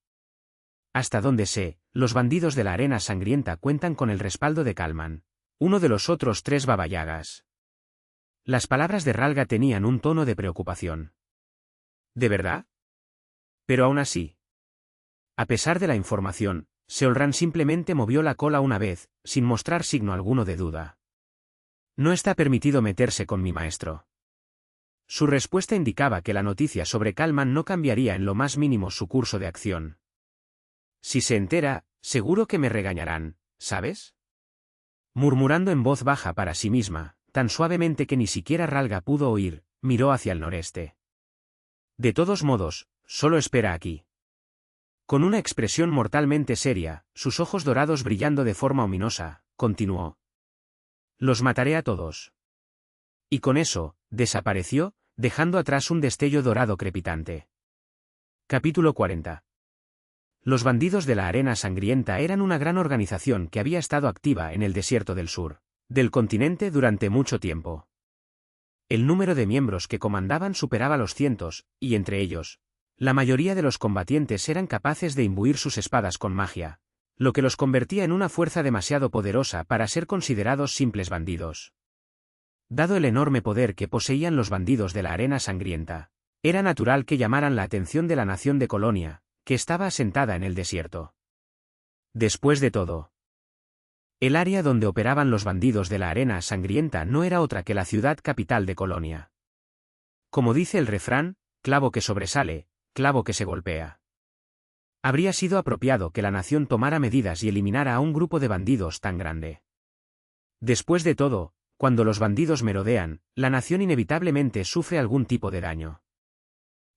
Hasta donde sé, los bandidos de la arena sangrienta cuentan con el respaldo de Kalman, uno de los otros 3 babayagas. Las palabras de Ralga tenían un tono de preocupación. ¿De verdad? Pero aún así. A pesar de la información, Seolran simplemente movió la cola una vez, sin mostrar signo alguno de duda. No está permitido meterse con mi maestro. Su respuesta indicaba que la noticia sobre Kalman no cambiaría en lo más mínimo su curso de acción. Si se entera, seguro que me regañarán, ¿sabes? Murmurando en voz baja para sí misma, tan suavemente que ni siquiera Ralga pudo oír, miró hacia el noreste. De todos modos, solo espera aquí. Con una expresión mortalmente seria, sus ojos dorados brillando de forma ominosa, continuó. Los mataré a todos. Y con eso, desapareció, dejando atrás un destello dorado crepitante. Capítulo 40. Los bandidos de la arena sangrienta eran una gran organización que había estado activa en el desierto del sur del continente durante mucho tiempo. El número de miembros que comandaban superaba los cientos, y entre ellos, la mayoría de los combatientes eran capaces de imbuir sus espadas con magia, lo que los convertía en una fuerza demasiado poderosa para ser considerados simples bandidos. Dado el enorme poder que poseían los bandidos de la arena sangrienta, Era natural que llamaran la atención de la nación de Colonia, que estaba asentada en el desierto. Después de todo, el área donde operaban los bandidos de la arena sangrienta no era otra que la ciudad capital de Colonia. Como dice el refrán, clavo que sobresale, clavo que se golpea. Habría sido apropiado que la nación tomara medidas y eliminara a un grupo de bandidos tan grande. Después de todo, cuando los bandidos merodean, la nación inevitablemente sufre algún tipo de daño.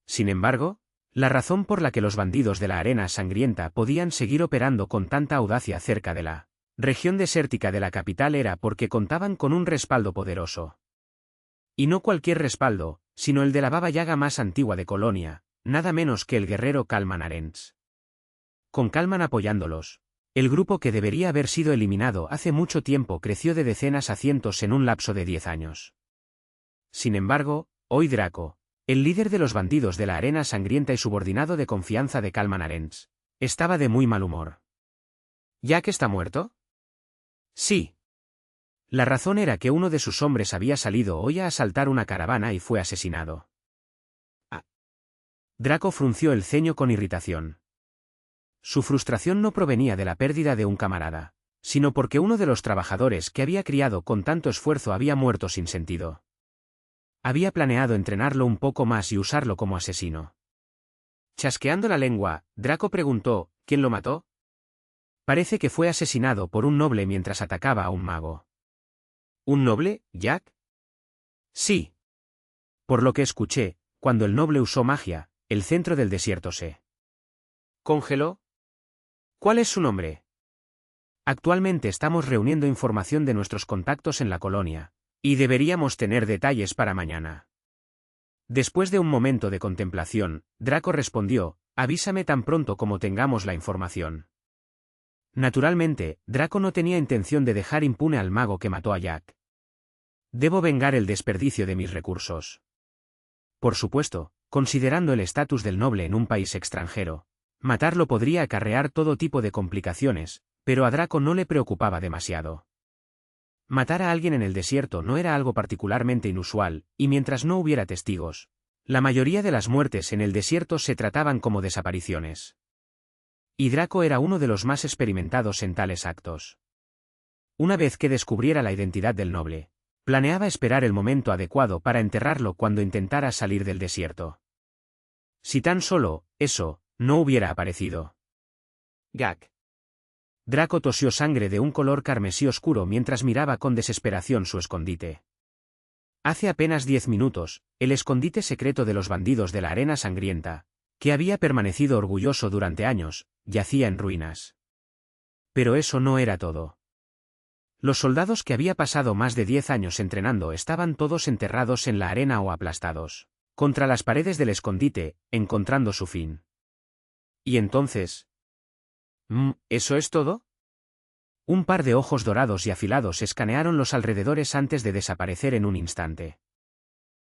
Sin embargo, la razón por la que los bandidos de la arena sangrienta podían seguir operando con tanta audacia cerca de la región desértica de la capital era porque contaban con un respaldo poderoso. Y no cualquier respaldo, sino el de la Baba Yaga más antigua de Colonia, nada menos que el guerrero Calman Arens. Con Calman apoyándolos, el grupo que debería haber sido eliminado hace mucho tiempo creció de decenas a cientos en un lapso de 10 años. Sin embargo, hoy Draco, el líder de los bandidos de la arena sangrienta y subordinado de confianza de Calman Arens, estaba de muy mal humor. ¿Jack está muerto? Sí. La razón era que uno de sus hombres había salido hoy a asaltar una caravana y fue asesinado. Ah. Draco frunció el ceño con irritación. Su frustración no provenía de la pérdida de un camarada, sino porque uno de los trabajadores que había criado con tanto esfuerzo había muerto sin sentido. Había planeado entrenarlo un poco más y usarlo como asesino. Chasqueando la lengua, Draco preguntó, ¿quién lo mató? Parece que fue asesinado por un noble mientras atacaba a un mago. ¿Un noble, Jack? Sí. Por lo que escuché, cuando el noble usó magia, el centro del desierto se congeló. ¿Cuál es su nombre? Actualmente estamos reuniendo información de nuestros contactos en la colonia, y deberíamos tener detalles para mañana. Después de un momento de contemplación, Draco respondió, avísame tan pronto como tengamos la información. Naturalmente, Draco no tenía intención de dejar impune al mago que mató a Jack. Debo vengar el desperdicio de mis recursos. Por supuesto, considerando el estatus del noble en un país extranjero, matarlo podría acarrear todo tipo de complicaciones, pero a Draco no le preocupaba demasiado. Matar a alguien en el desierto no era algo particularmente inusual, y mientras no hubiera testigos, la mayoría de las muertes en el desierto se trataban como desapariciones. Y Draco era uno de los más experimentados en tales actos. Una vez que descubriera la identidad del noble, planeaba esperar el momento adecuado para enterrarlo cuando intentara salir del desierto. Si tan solo, eso, no hubiera aparecido. Gag. Draco tosió sangre de un color carmesí oscuro mientras miraba con desesperación su escondite. Hace apenas 10 minutos, el escondite secreto de los bandidos de la arena sangrienta, que había permanecido orgulloso durante años, yacía en ruinas. Pero eso no era todo. Los soldados que había pasado más de 10 años entrenando estaban todos enterrados en la arena o aplastados contra las paredes del escondite, encontrando su fin. ¿Y entonces? ¿Eso es todo? Un par de ojos dorados y afilados escanearon los alrededores antes de desaparecer en un instante.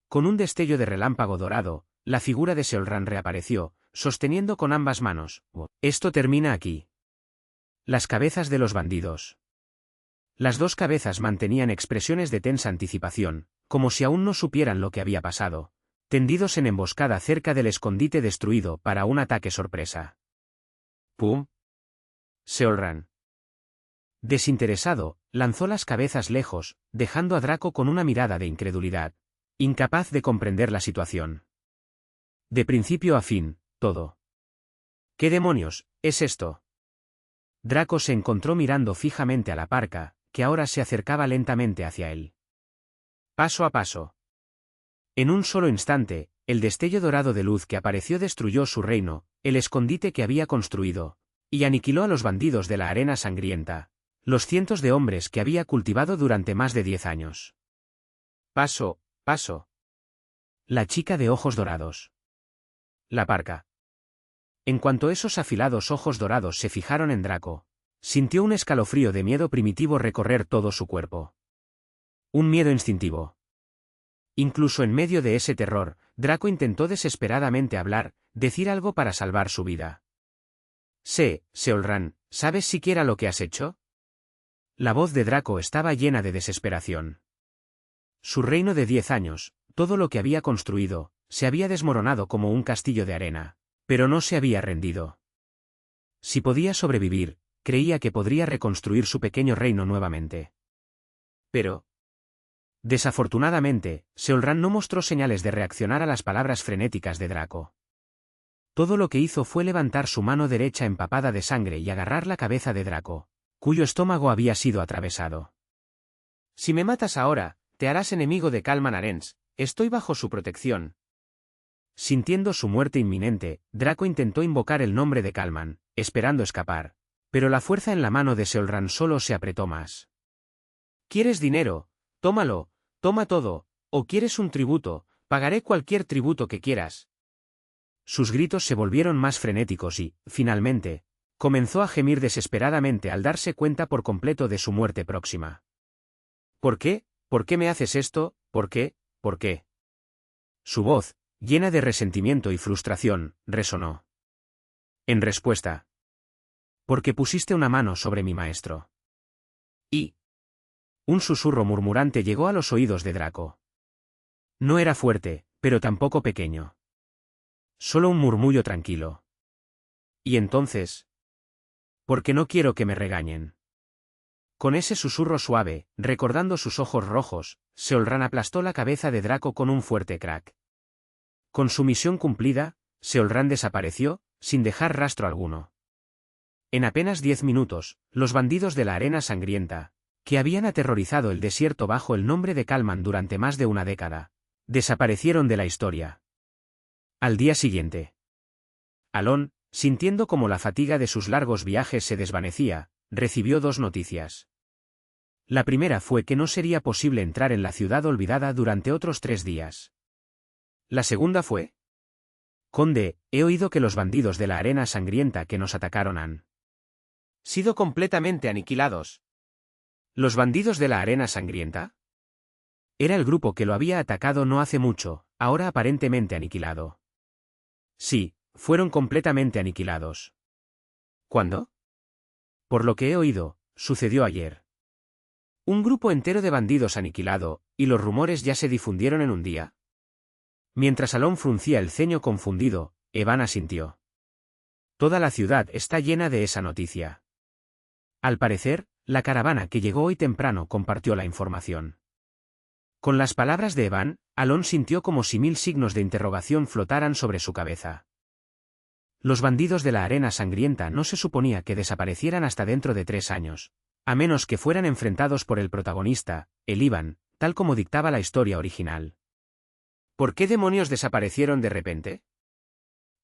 Con un destello de relámpago dorado, la figura de Seolran reapareció, sosteniendo con ambas manos. Esto termina aquí. Las cabezas de los bandidos. Las dos cabezas mantenían expresiones de tensa anticipación, como si aún no supieran lo que había pasado, tendidos en emboscada cerca del escondite destruido para un ataque sorpresa. ¡Pum! Seolran, desinteresado, lanzó las cabezas lejos, dejando a Draco con una mirada de incredulidad, incapaz de comprender la situación. De principio a fin, todo. ¿Qué demonios es esto? Draco se encontró mirando fijamente a la parca, que ahora se acercaba lentamente hacia él. Paso a paso. En un solo instante, el destello dorado de luz que apareció destruyó su reino, el escondite que había construido, y aniquiló a los bandidos de la arena sangrienta, los cientos de hombres que había cultivado durante más de 10 años. Paso, paso. La chica de ojos dorados. La parca. En cuanto esos afilados ojos dorados se fijaron en Draco, sintió un escalofrío de miedo primitivo recorrer todo su cuerpo. Un miedo instintivo. Incluso en medio de ese terror, Draco intentó desesperadamente hablar, decir algo para salvar su vida. Seolran, ¿sabes siquiera lo que has hecho? La voz de Draco estaba llena de desesperación. Su reino de 10 años, todo lo que había construido, se había desmoronado como un castillo de arena, pero no se había rendido. Si podía sobrevivir, creía que podría reconstruir su pequeño reino nuevamente. Pero, desafortunadamente, Seolran no mostró señales de reaccionar a las palabras frenéticas de Draco. Todo lo que hizo fue levantar su mano derecha empapada de sangre y agarrar la cabeza de Draco, cuyo estómago había sido atravesado. «Si me matas ahora, te harás enemigo de Kalman Arens, estoy bajo su protección». Sintiendo su muerte inminente, Draco intentó invocar el nombre de Kalman, esperando escapar, pero la fuerza en la mano de Seolran solo se apretó más. «¿Quieres dinero? Tómalo, toma todo, o quieres un tributo, pagaré cualquier tributo que quieras». Sus gritos se volvieron más frenéticos y, finalmente, comenzó a gemir desesperadamente al darse cuenta por completo de su muerte próxima. «¿Por qué? ¿Por qué me haces esto? ¿Por qué? ¿Por qué?». Su voz, llena de resentimiento y frustración, resonó. En respuesta: «Porque pusiste una mano sobre mi maestro». Y un susurro murmurante llegó a los oídos de Draco. No era fuerte, pero tampoco pequeño. Solo un murmullo tranquilo. Y entonces: «Porque no quiero que me regañen». Con ese susurro suave, recordando sus ojos rojos, Seolran aplastó la cabeza de Draco con un fuerte crack. Con su misión cumplida, Seolran desapareció, sin dejar rastro alguno. En apenas 10 minutos, los bandidos de la arena sangrienta, que habían aterrorizado el desierto bajo el nombre de Kalman durante más de una década, desaparecieron de la historia. Al día siguiente, Alon, sintiendo como la fatiga de sus largos viajes se desvanecía, recibió 2 noticias. La primera fue que no sería posible entrar en la ciudad olvidada durante otros 3 días. La segunda fue: «Conde, he oído que los bandidos de la arena sangrienta que nos atacaron han sido completamente aniquilados». ¿Los bandidos de la arena sangrienta? Era el grupo que lo había atacado no hace mucho, ahora aparentemente aniquilado. Sí, fueron completamente aniquilados. ¿Cuándo? Por lo que he oído, sucedió ayer. Un grupo entero de bandidos aniquilado, y los rumores ya se difundieron en un día. Mientras Alon fruncía el ceño confundido, Evan asintió. Toda la ciudad está llena de esa noticia. Al parecer, la caravana que llegó hoy temprano compartió la información. Con las palabras de Evan, Alon sintió como si 1000 signos de interrogación flotaran sobre su cabeza. Los bandidos de la arena sangrienta no se suponía que desaparecieran hasta dentro de 3 años, a menos que fueran enfrentados por el protagonista, el Ivan, tal como dictaba la historia original. ¿Por qué demonios desaparecieron de repente?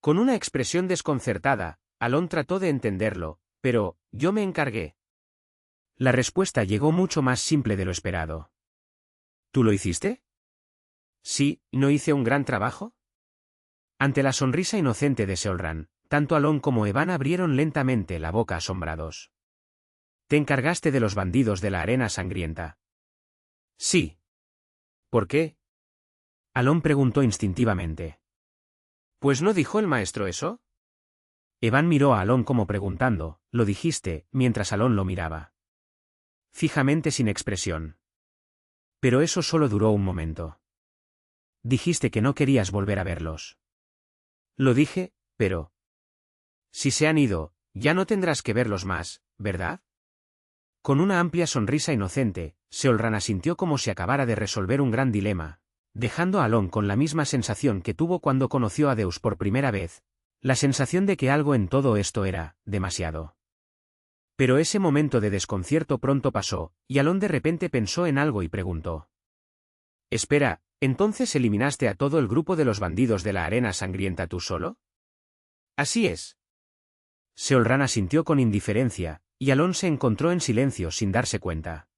Con una expresión desconcertada, Alon trató de entenderlo, pero yo me encargué. La respuesta llegó mucho más simple de lo esperado. ¿Tú lo hiciste? Sí, ¿no hice un gran trabajo? Ante la sonrisa inocente de Seolran, tanto Alon como Evan abrieron lentamente la boca asombrados. ¿Te encargaste de los bandidos de la arena sangrienta? Sí. ¿Por qué? Alon preguntó instintivamente. ¿Pues no dijo el maestro eso? Evan miró a Alon como preguntando, «¿Lo dijiste?», mientras Alon lo miraba fijamente sin expresión. Pero eso solo duró un momento. Dijiste que no querías volver a verlos. Lo dije, pero si se han ido, ya no tendrás que verlos más, ¿verdad? Con una amplia sonrisa inocente, Seolran asintió como si acabara de resolver un gran dilema, dejando a Alon con la misma sensación que tuvo cuando conoció a Deus por primera vez, la sensación de que algo en todo esto era demasiado. Pero ese momento de desconcierto pronto pasó, y Alon de repente pensó en algo y preguntó. «Espera, ¿entonces eliminaste a todo el grupo de los bandidos de la arena sangrienta tú solo?» «Así es». Seolran asintió con indiferencia, y Alon se encontró en silencio sin darse cuenta.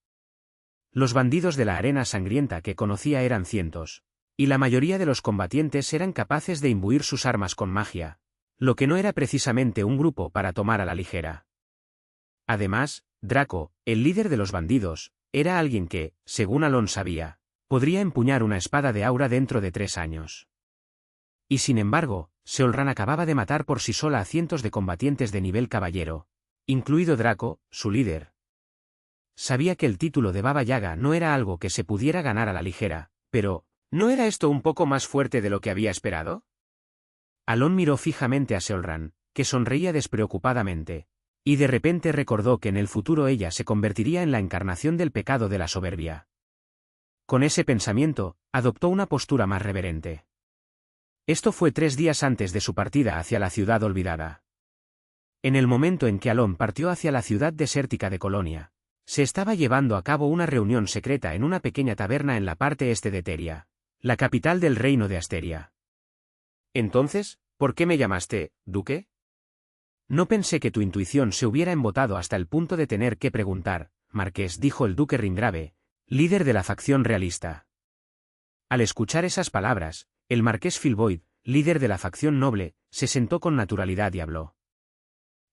Los bandidos de la arena sangrienta que conocía eran cientos, y la mayoría de los combatientes eran capaces de imbuir sus armas con magia, lo que no era precisamente un grupo para tomar a la ligera. Además, Draco, el líder de los bandidos, era alguien que, según Alon sabía, podría empuñar una espada de aura dentro de 3 años. Y sin embargo, Seolran acababa de matar por sí sola a cientos de combatientes de nivel caballero, incluido Draco, su líder. Sabía que el título de Baba Yaga no era algo que se pudiera ganar a la ligera, pero ¿No era esto un poco más fuerte de lo que había esperado? Alon miró fijamente a Seolran, que sonreía despreocupadamente, y de repente recordó que en el futuro ella se convertiría en la encarnación del pecado de la soberbia. Con ese pensamiento, adoptó una postura más reverente. Esto fue 3 días antes de su partida hacia la ciudad olvidada. En el momento en que Alon partió hacia la ciudad desértica de Colonia, se estaba llevando a cabo una reunión secreta en una pequeña taberna en la parte este de Teria, la capital del reino de Asteria. Entonces, ¿por qué me llamaste, duque? No pensé que tu intuición se hubiera embotado hasta el punto de tener que preguntar, marqués, dijo el duque Ringrave, líder de la facción realista. Al escuchar esas palabras, el marqués Filboid, líder de la facción noble, se sentó con naturalidad y habló.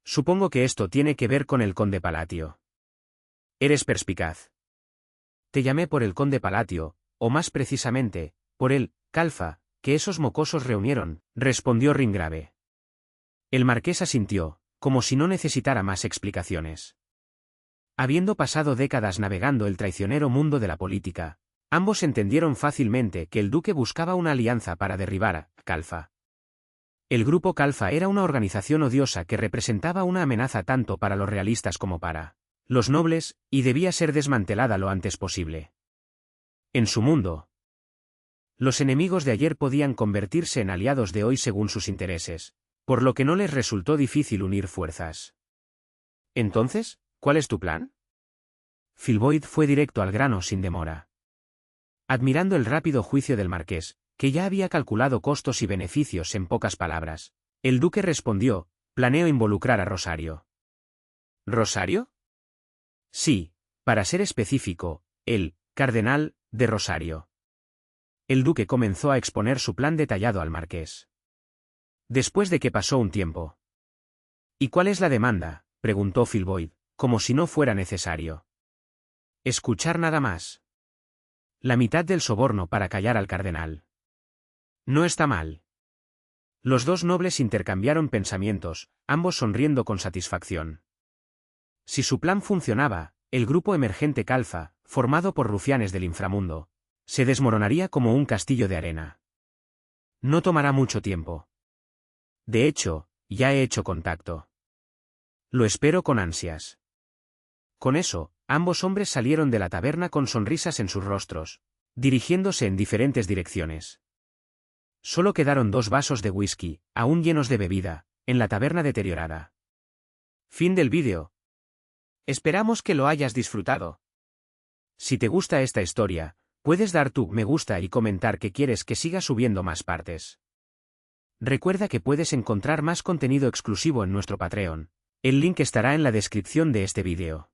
Supongo que esto tiene que ver con el conde Palatio. Eres perspicaz. Te llamé por el conde Palatio, o más precisamente, por el Calfa, que esos mocosos reunieron, respondió Ringrave. El marqués asintió, como si no necesitara más explicaciones. Habiendo pasado décadas navegando el traicionero mundo de la política, ambos entendieron fácilmente que el duque buscaba una alianza para derribar a Calfa. El grupo Calfa era una organización odiosa que representaba una amenaza tanto para los realistas como para los nobles, y debía ser desmantelada lo antes posible. En su mundo, los enemigos de ayer podían convertirse en aliados de hoy según sus intereses, por lo que no les resultó difícil unir fuerzas. Entonces, ¿cuál es tu plan? Filboid fue directo al grano sin demora. Admirando el rápido juicio del marqués, que ya había calculado costos y beneficios en pocas palabras, el duque respondió, planeo involucrar a Rosario. ¿Rosario? Sí, para ser específico, el cardenal de Rosario. El duque comenzó a exponer su plan detallado al marqués. Después de que pasó un tiempo. ¿Y cuál es la demanda?, preguntó Filboid, como si no fuera necesario. Escuchar nada más. La mitad del soborno para callar al cardenal. No está mal. Los dos nobles intercambiaron pensamientos, ambos sonriendo con satisfacción. Si su plan funcionaba, el grupo emergente Calfa, formado por rufianes del inframundo, se desmoronaría como un castillo de arena. No tomará mucho tiempo. De hecho, ya he hecho contacto. Lo espero con ansias. Con eso, ambos hombres salieron de la taberna con sonrisas en sus rostros, dirigiéndose en diferentes direcciones. Solo quedaron 2 vasos de whisky, aún llenos de bebida, en la taberna deteriorada. Fin del vídeo. Esperamos que lo hayas disfrutado. Si te gusta esta historia, puedes dar tu me gusta y comentar que quieres que siga subiendo más partes. Recuerda que puedes encontrar más contenido exclusivo en nuestro Patreon. El link estará en la descripción de este vídeo.